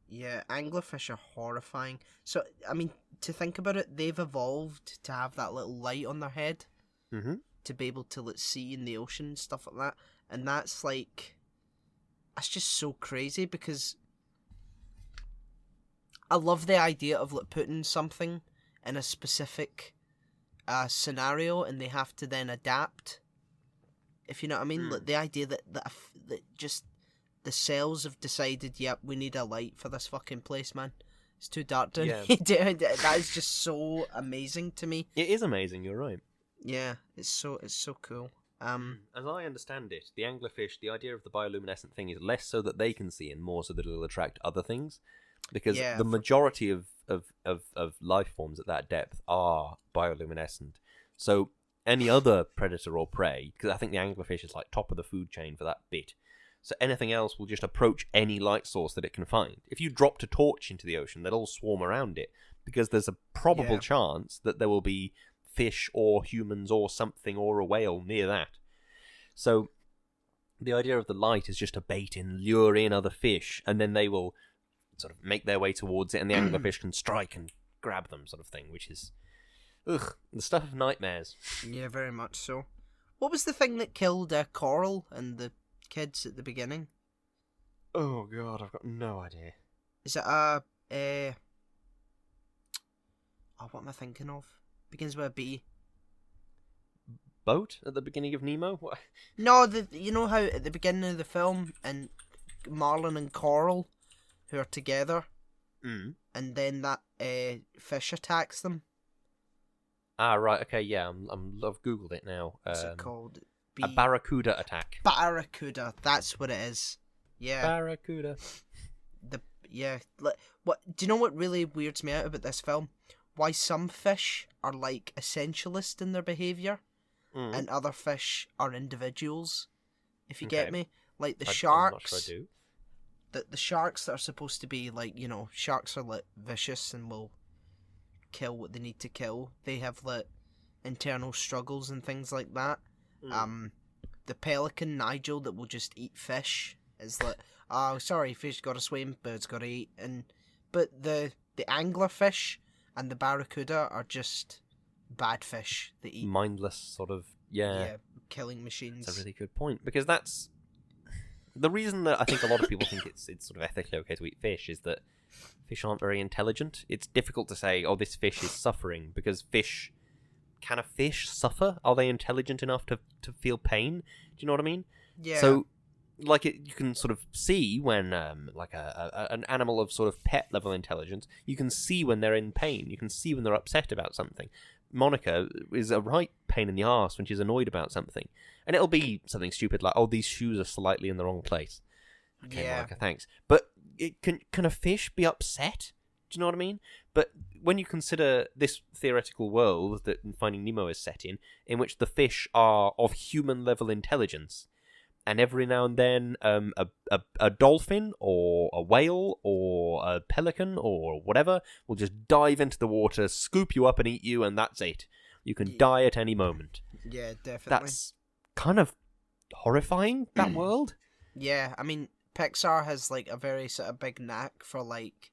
Yeah, anglerfish are horrifying. So, I mean, to think about it, they've evolved to have that little light on their head to be able to see in the ocean and stuff like that. And that's just so crazy because I love the idea of putting something in a specific scenario and they have to then adapt. If you know what I mean, the idea that just the cells have decided, yep, we need a light for this fucking place, man. It's too dark down here. That is just so amazing to me. It is amazing. You're right. Yeah, it's so cool. As I understand it, the anglerfish, the idea of the bioluminescent thing is less so that they can see and more so that it'll attract other things. Because the majority of life forms at that depth are bioluminescent. So any other predator or prey, because I think the anglerfish is like top of the food chain for that bit, so anything else will just approach any light source that it can find. If you dropped a torch into the ocean, they'll all swarm around it, because there's a probable chance that there will be fish or humans or something or a whale near that. So the idea of the light is just a bait and lure in other fish, and then they will sort of make their way towards it, and the anglerfish can strike and grab them, sort of thing, which is the stuff of nightmares. Yeah, very much so. What was the thing that killed Coral and the kids at the beginning? Oh god, I've got no idea. Is it what am I thinking of? Begins with a B. Boat at the beginning of Nemo? What? No, you know how at the beginning of the film and Marlin and Coral who are together, and then that fish attacks them. Ah, right. Okay, yeah. I've googled it now. What's it called? A barracuda attack. Barracuda. That's what it is. Yeah. Barracuda. What? Do you know what really weirds me out about this film? Why some fish are like essentialist in their behaviour, and other fish are individuals. If you get me, like the sharks. I'm not sure I do. The sharks that are supposed to be like, you know, sharks are like vicious and will kill what they need to kill. They have like internal struggles and things like that. The pelican Nigel that will just eat fish is like, oh sorry, fish gotta swim, birds gotta eat. But the anglerfish and the barracuda are just bad fish that eat mindless sort of killing machines. That's a really good point, because that's the reason that I think a lot of people think it's sort of ethically okay to eat fish is that fish aren't very intelligent. It's difficult to say, oh, this fish is suffering, because can a fish suffer? Are they intelligent enough to feel pain? Do you know what I mean? Yeah. So, you can sort of see when, an animal of sort of pet level intelligence, you can see when they're in pain. You can see when they're upset about something. Monica is a right pain in the arse when she's annoyed about something. And it'll be something stupid like, oh, these shoes are slightly in the wrong place. Okay, yeah. Monica, thanks. But can a fish be upset? Do you know what I mean? But when you consider this theoretical world that Finding Nemo is set in which the fish are of human-level intelligence, and every now and then a dolphin or a whale or a pelican or whatever will just dive into the water, scoop you up and eat you, and that's it. You can die at any moment. Yeah, definitely. That's kind of horrifying, that world. Yeah, I mean, Pixar has like a very sort of big knack for like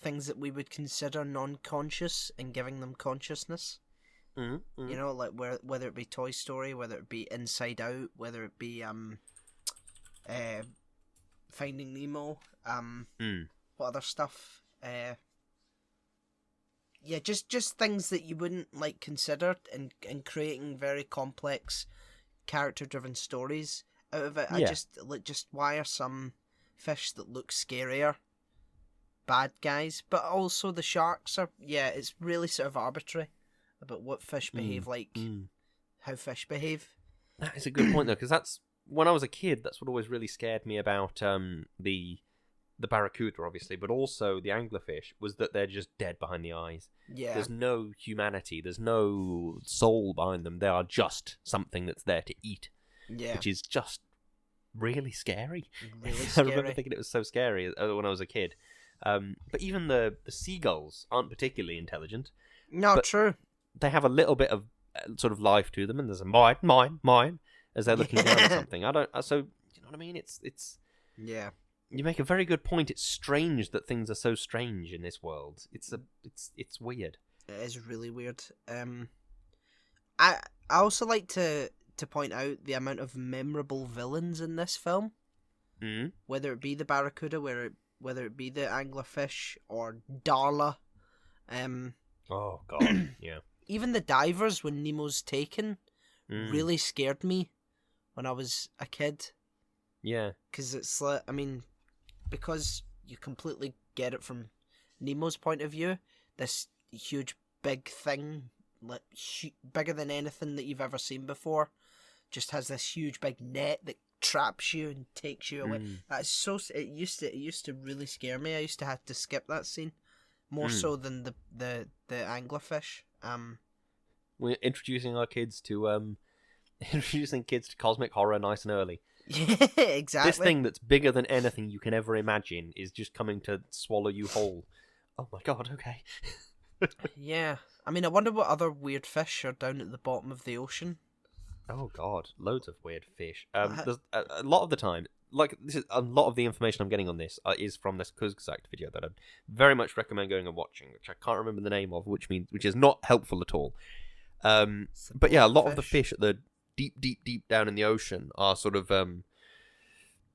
things that we would consider non-conscious and giving them consciousness. You know, like whether it be Toy Story, whether it be Inside Out, whether it be Finding Nemo, what other stuff? Yeah, just things that you wouldn't like consider in creating very complex character-driven stories, out of it. Yeah. I just why are some fish that look scarier bad guys, but also the sharks are. Yeah, it's really sort of arbitrary about what fish behave like, how fish behave. That is a good point though, because that's when I was a kid. That's what always really scared me about the barracuda, obviously, but also the anglerfish, was that they're just dead behind the eyes. Yeah. There's no humanity. There's no soul behind them. They are just something that's there to eat, which is just really scary. Really I scary. remember thinking it was so scary when I was a kid. But even the seagulls aren't particularly intelligent. No, but true. They have a little bit of sort of life to them, and there's a mine, as they're looking down at something. So you know what I mean? It's Yeah. You make a very good point. It's strange that things are so strange in this world. It's weird. It is really weird. I also like to point out the amount of memorable villains in this film. Mm. Whether it be the barracuda, whether it be the anglerfish or Darla. Oh God, yeah. Even the divers when Nemo's taken really scared me when I was a kid. Yeah. Because it's like, I mean, because you completely get it from Nemo's point of view, this huge big thing, like bigger than anything that you've ever seen before, just has this huge big net that traps you and takes you away. That's so. It used to really scare me. I used to have to skip that scene more so than the anglerfish. We're introducing our kids to cosmic horror nice and early. Yeah, exactly. This thing that's bigger than anything you can ever imagine is just coming to swallow you whole. Oh my God, okay. Yeah. I mean, I wonder what other weird fish are down at the bottom of the ocean. Oh God, loads of weird fish. There's a lot of the time, like this is a lot of the information I'm getting on this is from this Kuzak video that I very much recommend going and watching, which I can't remember the name of, which is not helpful at all. But yeah, a lot of the fish at the deep down in the ocean are sort of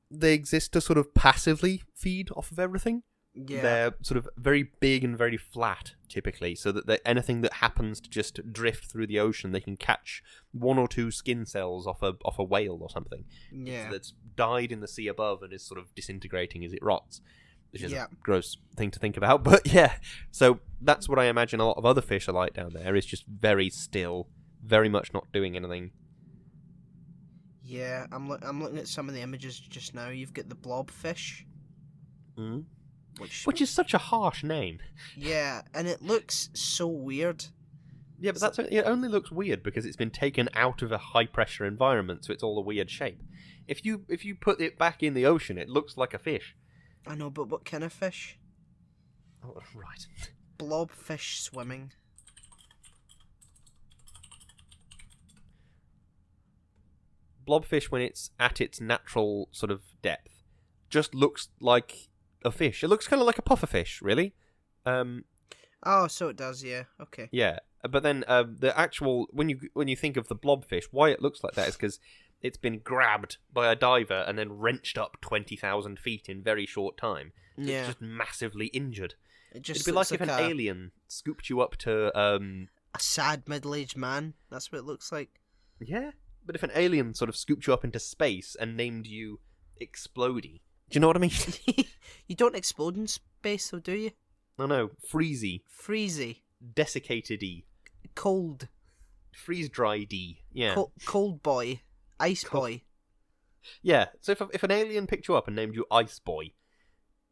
they exist to sort of passively feed off of everything. Yeah. They're sort of very big and very flat, typically, so that anything that happens to just drift through the ocean, they can catch one or two skin cells off a whale or something. Yeah. That's died in the sea above and is sort of disintegrating as it rots, which is a gross thing to think about. But yeah, so that's what I imagine a lot of other fish are like down there. Is just very still, very much not doing anything. Yeah, I'm looking at some of the images just now. You've got the blobfish. Mm. Which is such a harsh name. Yeah, and it looks so weird. Yeah, but it only looks weird because it's been taken out of a high pressure environment, so it's all a weird shape. If you put it back in the ocean, it looks like a fish. I know, but what kind of fish? Oh, right. Blobfish swimming. Blobfish, when it's at its natural sort of depth, just looks like a fish. It looks kind of like a pufferfish, really. Oh, so it does, yeah. Okay. Yeah, but then the actual when you think of the blobfish, why it looks like that is because it's been grabbed by a diver and then wrenched up 20,000 feet in very short time. So Yeah. It's just massively injured. It'd be like if an alien scooped you up to a sad middle-aged man. That's what it looks like. Yeah, but if an alien sort of scooped you up into space and named you Explodey, do you know what I mean? You don't explode in space, though, do you? No, Freezy. Freezy. Desiccated-y. Cold. Freeze-dried-y. Yeah. Cold boy. Ice boy. Yeah, so if an alien picked you up and named you Ice Boy.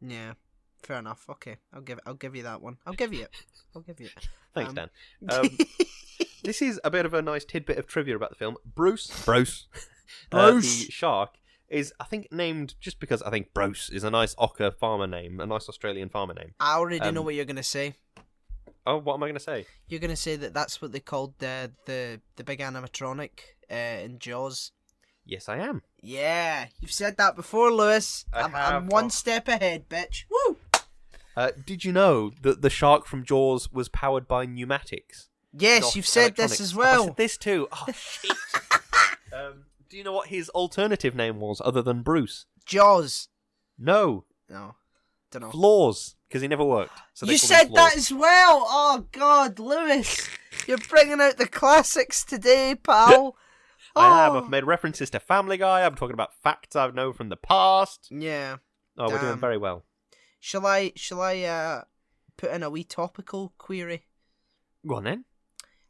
Yeah, fair enough. Okay, I'll give you that one. I'll give you it. Thanks, Dan. This is a bit of a nice tidbit of trivia about the film. Bruce. The shark is, I think, named just because I think Bruce is a nice Ochre farmer name, a nice Australian farmer name. I already know what you're going to say. Oh, what am I going to say? You're going to say that's what they called the big animatronic in Jaws. Yes, I am. Yeah, you've said that before, Lewis. I'm one step ahead, bitch. Woo! Did you know that the shark from Jaws was powered by pneumatics? Yes, you've said this as well. I said this too. Oh, shit. Do you know what his alternative name was other than Bruce? Jaws. No. No. Don't know. Flaws, because he never worked. So you said that as well. Oh, God, Lewis. You're bringing out the classics today, pal. I am. I've Oh, made references to Family Guy. I'm talking about facts I know from the past. yeah. Oh, we're doing Damn. very well. Shall I put in a wee topical query? Go on then.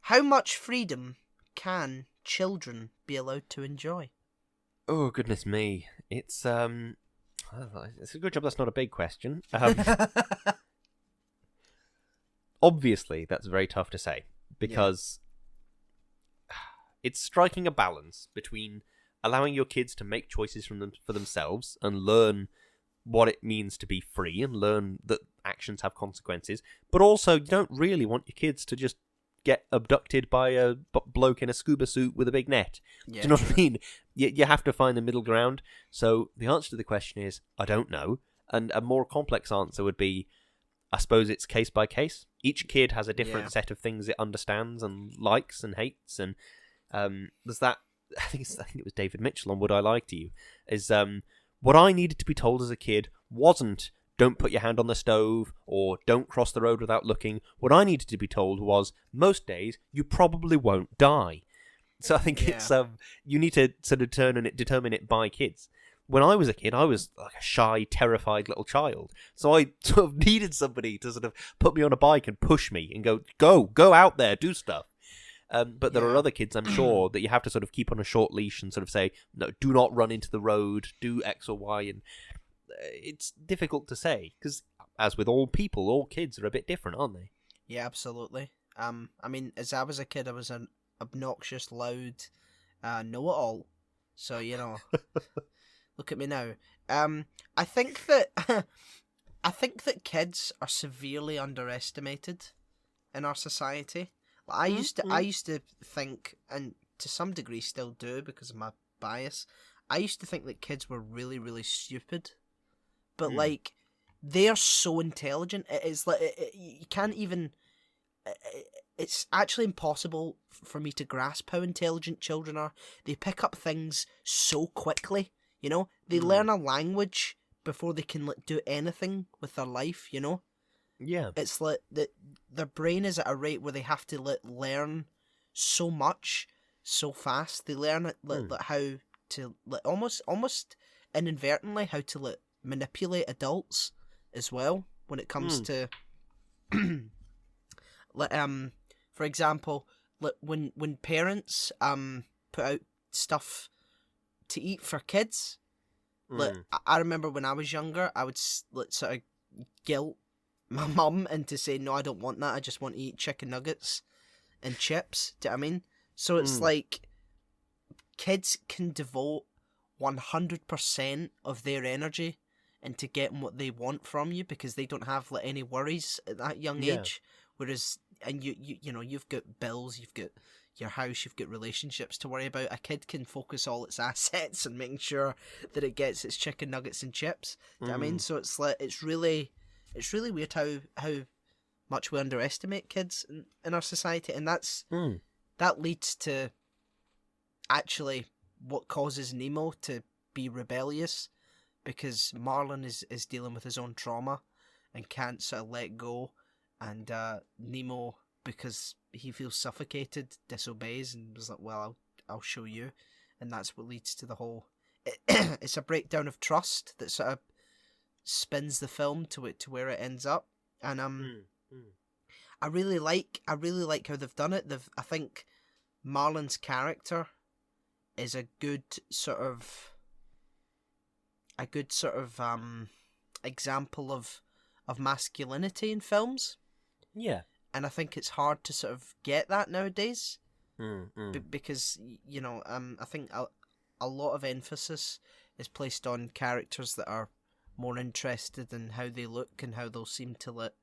How much freedom can children be allowed to enjoy? Oh, goodness me. It's a good job that's not a big question. Obviously, that's very tough to say because it's striking a balance between allowing your kids to make choices for themselves and learn what it means to be free and learn that actions have consequences, but also you don't really want your kids to just get abducted by a bloke in a scuba suit with a big net. Yeah, Do you know what I mean? You have to find the middle ground. So the answer to the question is, I don't know. And a more complex answer would be, I suppose it's case by case. Each kid has a different set of things it understands and likes and hates. And there's that, I think it was David Mitchell on Would I Lie to You, is what I needed to be told as a kid wasn't don't put your hand on the stove or don't cross the road without looking. What I needed to be told was most days you probably won't die. So I think it's you need to sort of determine it by kids. When I was a kid, I was like a shy, terrified little child. So I sort of needed somebody to sort of put me on a bike and push me and go out there, do stuff. But there are other kids, I'm sure, that you have to sort of keep on a short leash and sort of say, no, do not run into the road, do X or Y. And it's difficult to say because, as with all people, all kids are a bit different, aren't they? Yeah, absolutely. I mean, as I was a kid, I was an obnoxious, loud, know-it-all. So, look at me now. I think that kids are severely underestimated in our society. I used to think, and to some degree still do because of my bias, I used to think that kids were really, really stupid. But like, they are so intelligent. It is like you can't even. It's actually impossible for me to grasp how intelligent children are. They pick up things so quickly. They learn a language before they can do anything with their life. Yeah. It's like their brain is at a rate where they have to learn so much so fast. They learn how to almost inadvertently how to manipulate adults as well when it comes to for example, when parents put out stuff to eat for kids. I remember when I was younger, I would sort of guilt my mum into saying, no, I don't want that. I just want to eat chicken nuggets and chips. Do you know what I mean? So it's like kids can devote 100% of their energy into getting what they want from you because they don't have any worries at that young age. Whereas, and you've got bills, you've got your house, you've got relationships to worry about. A kid can focus all its assets and making sure that it gets its chicken nuggets and chips. Do you know what I mean? So it's really weird how much we underestimate kids in our society, and that leads to actually what causes Nemo to be rebellious, because Marlin is dealing with his own trauma and can't sort of let go, and Nemo, because he feels suffocated, disobeys and was like, well, I'll show you, and that's what leads to the whole. It's a breakdown of trust that sort of spins the film to where it ends up, and I really like how they've done it. I think Marlin's character is a good sort of example of masculinity in films. Yeah. And I think it's hard to sort of get that nowadays. Because, I think a lot of emphasis is placed on characters that are more interested in how they look and how they'll seem to let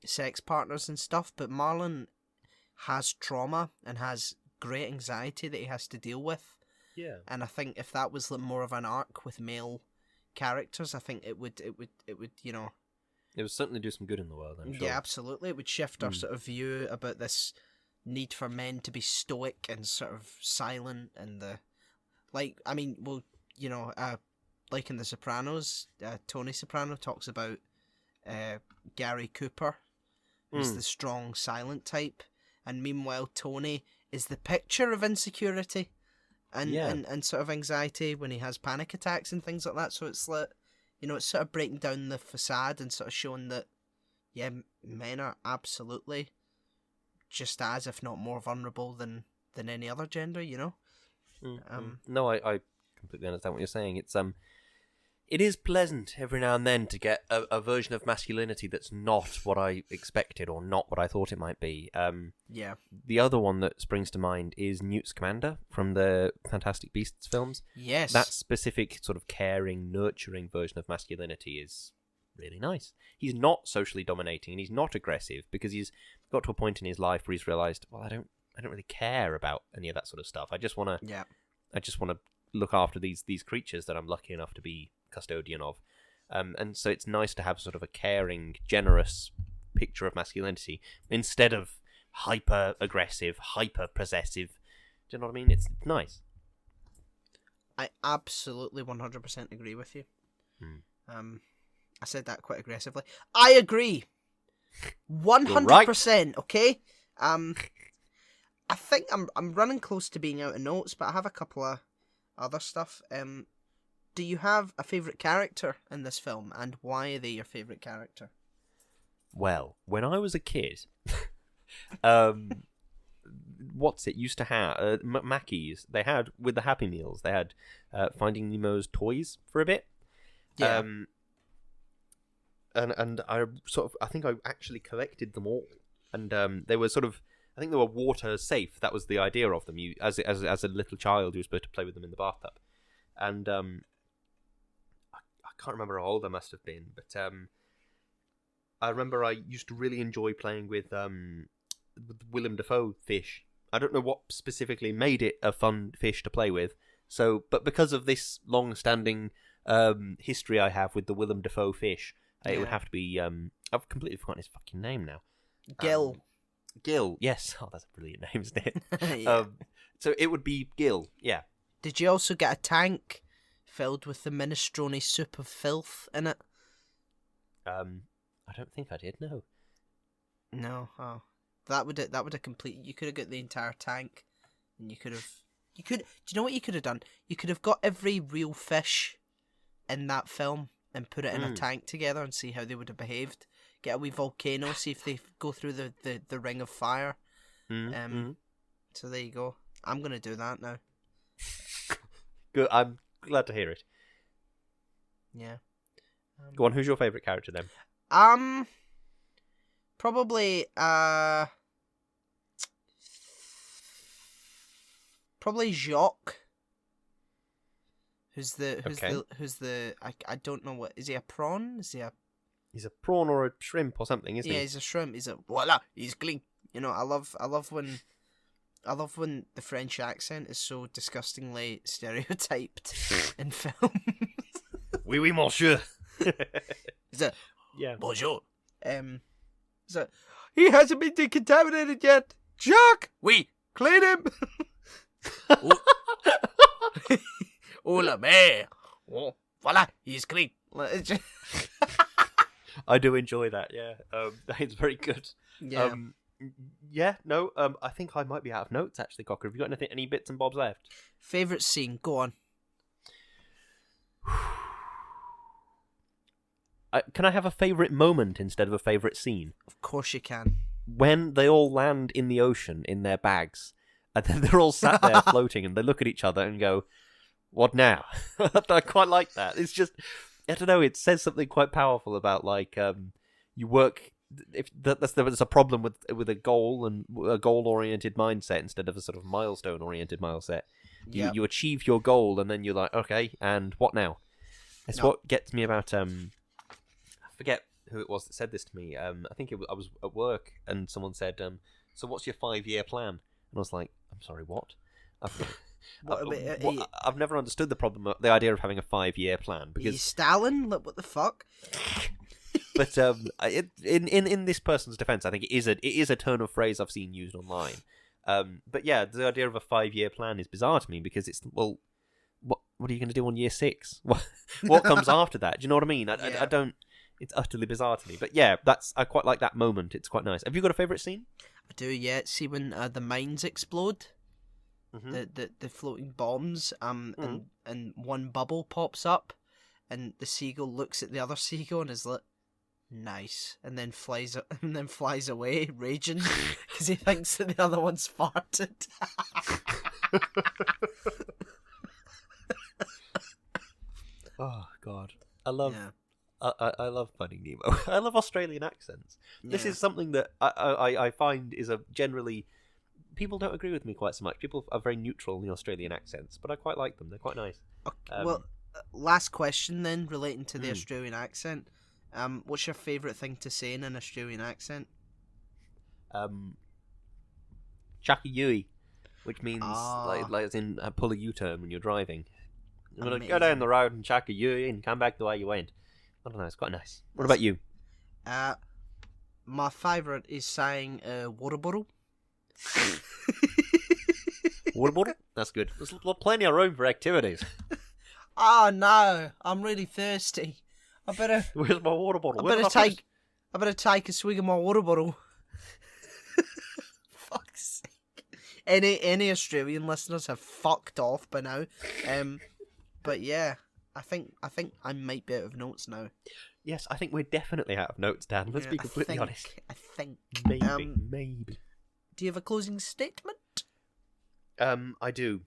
sex partners and stuff. But Marlon has trauma and has great anxiety that he has to deal with. Yeah. And I think if that was more of an arc with male characters, I think it would it would certainly do some good in the world, I'm sure. Yeah, absolutely. It would shift our sort of view about this need for men to be stoic and sort of silent, and like in The Sopranos, Tony Soprano talks about Gary Cooper, who's the strong, silent type, and meanwhile Tony is the picture of insecurity, and sort of anxiety when he has panic attacks and things like that. So it's like, it's sort of breaking down the facade and sort of showing that, yeah, men are absolutely just as, if not more, vulnerable than any other gender. No, I completely understand what you're saying. It is pleasant every now and then to get a version of masculinity that's not what I expected or not what I thought it might be. Yeah. The other one that springs to mind is Newt Scamander from the Fantastic Beasts films. Yes. That specific sort of caring, nurturing version of masculinity is really nice. He's not socially dominating and he's not aggressive because he's got to a point in his life where he's realised, well, I don't really care about any of that sort of stuff. I just want to look after these creatures that I'm lucky enough to be custodian of, and so it's nice to have sort of a caring, generous picture of masculinity instead of hyper aggressive, hyper possessive. Do you know what I mean? It's nice. I absolutely 100% agree with you. I said that quite aggressively. I agree 100%. Okay. I think I'm running close to being out of notes, but I have a couple of other stuff. Do you have a favourite character in this film, and why are they your favourite character? Well, when I was a kid, what's it used to have? Mackey's. They had, with the Happy Meals, they had Finding Nemo's toys for a bit. Yeah. And I think I actually collected them all. And they were I think they were water safe. That was the idea of them. You, as a little child, you were supposed to play with them in the bathtub. And I can't remember how old I must have been, but I remember I used to really enjoy playing with Willem Dafoe fish. I don't know what specifically made it a fun fish to play with. But because of this long-standing history I have with the Willem Dafoe fish, it would have to be. I've completely forgotten his fucking name now. Gil. Gil. Yes. Oh, that's a brilliant name, isn't it? Yeah. So it would be Gil. Yeah. Did you also get a tank filled with the minestrone soup of filth in it? I don't think I did. No. No. Oh, that would have complete. You could have got the entire tank, and you could. Do you know what you could have done? You could have got every real fish in that film and put it in a tank together and see how they would have behaved. Get a wee volcano, see if they go through the ring of fire. So there you go. I'm gonna do that now. Good. I'm glad to hear it. Yeah. Go on. Who's your favourite character then? Probably Jacques. Who's the I don't know what is he, a prawn? He's a prawn or a shrimp or something, isn't he? Yeah, he's a shrimp. Voila, he's clean. I love when the French accent is so disgustingly stereotyped in film. Oui, oui, monsieur. Yeah. Bonjour. He hasn't been decontaminated yet. Jacques, oui, clean him. Oh la mer. Oh, voila, he's clean. I do enjoy that. Yeah, it's very good. Yeah. I think I might be out of notes actually, Cocker. Have you got any bits and bobs left? Favourite scene? Go on. Can I have a favourite moment instead of a favourite scene? Of course you can. When they all land in the ocean in their bags, and then they're all sat there floating, and they look at each other and go, "What now?" I quite like that. It's just, I don't know. It says something quite powerful about you work. If there's a problem with a goal and a goal-oriented mindset instead of a sort of milestone-oriented mindset. You achieve your goal, and then you're like, okay, and what now? It's what gets me about I forget who it was that said this to me. I think I was at work, and someone said, "So what's your 5-year plan?" And I was like, "I'm sorry, what?" I've never understood the idea of having a 5-year plan because are you Stalin? Look, what the fuck? But in this person's defense, I think it is a turn of phrase I've seen used online. But yeah, the idea of a 5-year plan is bizarre to me because it's, well, what are you going to do on year 6? What comes after that? Do you know what I mean? I don't. It's utterly bizarre to me. But yeah, I quite like that moment. It's quite nice. Have you got a favourite scene? I do. Yeah. See when the mines explode. the floating bombs, and one bubble pops up, and the seagull looks at the other seagull and is like, nice, and then flies away raging because he thinks that the other one's farted. Oh God, I love Yeah. I love Finding Nemo. I love Australian accents. This Yeah. is something that I find is a generally people don't agree with me quite so much. People are very neutral in the Australian accents, but I quite like them. They're quite nice. Okay, well, last question then, relating to the Australian accent. What's your favourite thing to say in an Australian accent? Chakayui, which means like as in pull a U-turn when you're driving. Amazing. Go down the road and Chakayui and come back the way you went. I don't know, it's quite nice. What about you? My favourite is saying Waterbury. Water? That's good. There's plenty of room for activities. Oh no, I'm really thirsty. I better. Where's my water bottle? I better take a swig of my water bottle. Fuck's sake. Any Australian listeners have fucked off by now. But yeah, I think I might be out of notes now. Yes, I think we're definitely out of notes, Dan. Let's be completely honest. I think. Maybe. Do you have a closing statement? I do.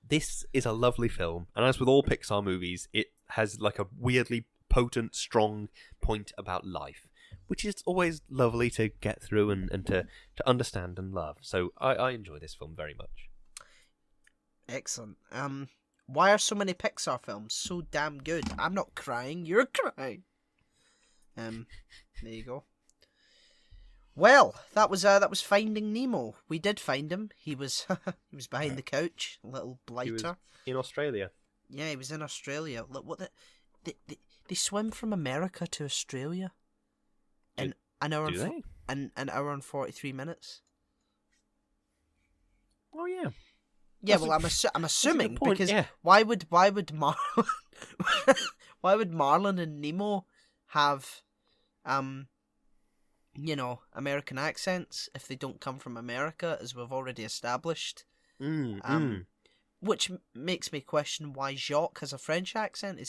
This is a lovely film, and as with all Pixar movies, it has like a weirdly potent, strong point about life, which is always lovely to get through and to understand and love. So I enjoy this film very much. Excellent. Why are so many Pixar films so damn good? I'm not crying, you're crying. There you go. Well, that was Finding Nemo. We did find him. He was behind the couch, a little blighter. He was in Australia. Yeah, he was in Australia. Look what they swim from America to Australia in an hour an hour and 43 minutes. Oh yeah. Yeah, well, I'm assuming point, because yeah. why would Marlon why would Marlon and Nemo have American accents if they don't come from America, as we've already established? Which makes me question why Jacques has a French accent. Did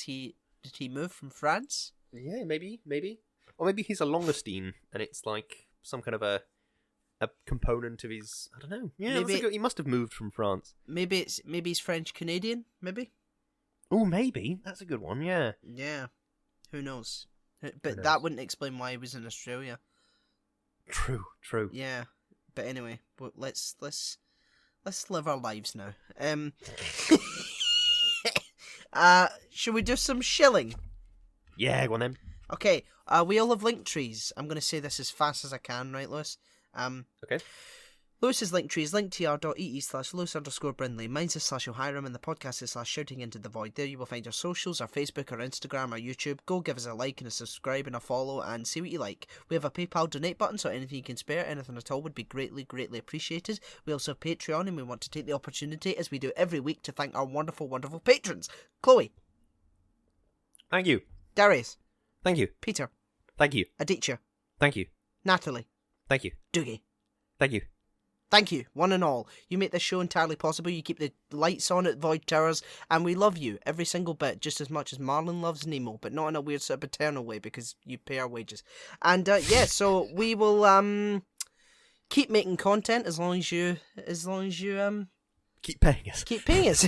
he move from France? Yeah, maybe, or maybe he's a Longestine, and it's like some kind of a component of his. I don't know. Yeah, he must have moved from France. Maybe he's French Canadian. Maybe. Oh, maybe that's a good one. Yeah. Yeah. Who knows? But that wouldn't explain why he was in Australia. True. Yeah. But anyway, let's live our lives now. Should we do some shilling? Yeah, go on then. Okay. We all have Linktrees. I'm going to say this as fast as I can, right, Lewis? Okay. Lewis's Linktree is linktr.ee/Lewis_Brindley. Mine's is /O'Hiram, and the podcast is /Shouting Into the Void. There you will find our socials, our Facebook, our Instagram, our YouTube. Go give us a like and a subscribe and a follow and see what you like. We have a PayPal donate button, so anything you can spare, anything at all, would be greatly, greatly appreciated. We also have Patreon, and we want to take the opportunity, as we do every week, to thank our wonderful, wonderful patrons. Chloe. Thank you. Darius. Thank you. Peter. Thank you. Aditya. Thank you. Natalie. Thank you. Doogie. Thank you. Thank you, one and all. You make this show entirely possible. You keep the lights on at Void Towers, and we love you, every single bit, just as much as Marlon loves Nemo, but not in a weird sort of paternal way, because you pay our wages. And, so we will, keep making content as long as you, keep paying us. Keep paying us.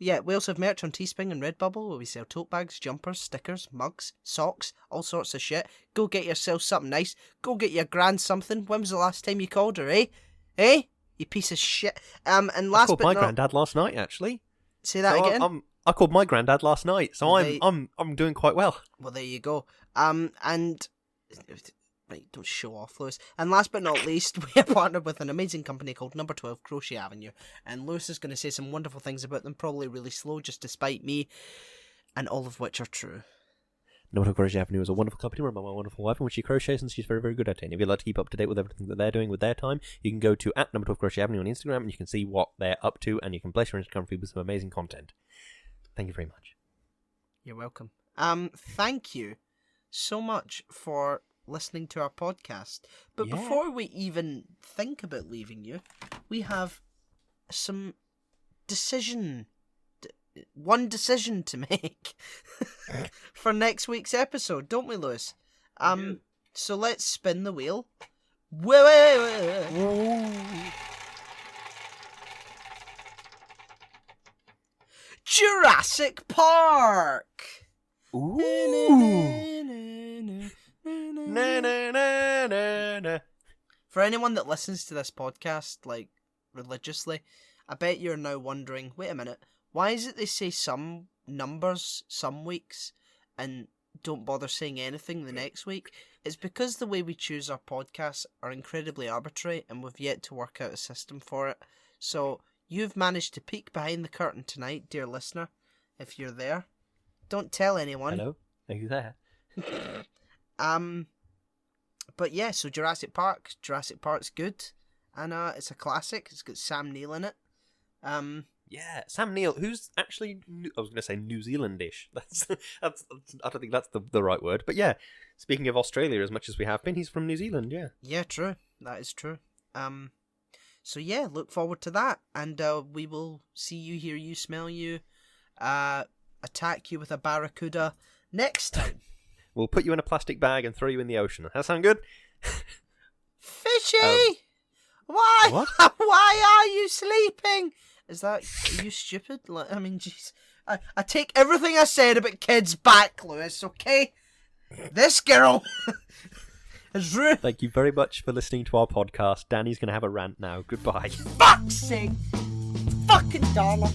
We also have merch on Teespring and Redbubble, where we sell tote bags, jumpers, stickers, mugs, socks, all sorts of shit. Go get yourself something nice. Go get your gran something. When was the last time you called her, eh? Eh? You piece of shit. And last I called my granddad last night, actually. Say that again? I called my granddad last night, so I'm doing quite well. Well, there you go. And right, don't show off, Lewis. And last but not least, we are partnered with an amazing company called Number 12 Crochet Avenue. And Lewis is going to say some wonderful things about them, probably really slow, just despite me, and all of which are true. Number 12 Crochet Avenue is a wonderful company run by my wonderful wife, in which she crochets, and she's very, very good at it. And if you'd like to keep up to date with everything that they're doing with their time, you can go to Number 12 Crochet Avenue on Instagram, and you can see what they're up to, and you can bless your Instagram feed with some amazing content. Thank you very much. You're welcome. Thank you so much for listening to our podcast. But Yeah. before we even think about leaving you, we have some one decision to make for next week's episode, don't we, Lewis? do. So let's spin the wheel. Whoa. Jurassic Park. Ooh. Na, na, na, na, na. For anyone that listens to this podcast, like, religiously, I bet you're now wondering, wait a minute, why is it they say some numbers some weeks and don't bother saying anything the next week? It's because the way we choose our podcasts are incredibly arbitrary and we've yet to work out a system for it. So, you've managed to peek behind the curtain tonight, dear listener, if you're there. Don't tell anyone. Hello? Are you there? But yeah, so Jurassic Park's good, and it's a classic. It's got Sam Neill in it. Yeah, Sam Neill, who's actually, I was going to say New Zealandish. That's I don't think that's the right word. But yeah, speaking of Australia, as much as we have been, he's from New Zealand, yeah. Yeah, true. That is true. So yeah, look forward to that, and we will see you, hear you, smell you, attack you with a barracuda next time. We'll put you in a plastic bag and throw you in the ocean. That sound good? Fishy! Why? What? Why are you sleeping? Are you stupid? Like, I mean, jeez. I take everything I said about kids back, Lewis, okay? This girl is rude. Thank you very much for listening to our podcast. Danny's going to have a rant now. Goodbye. Fuck's sake! Fucking dollar!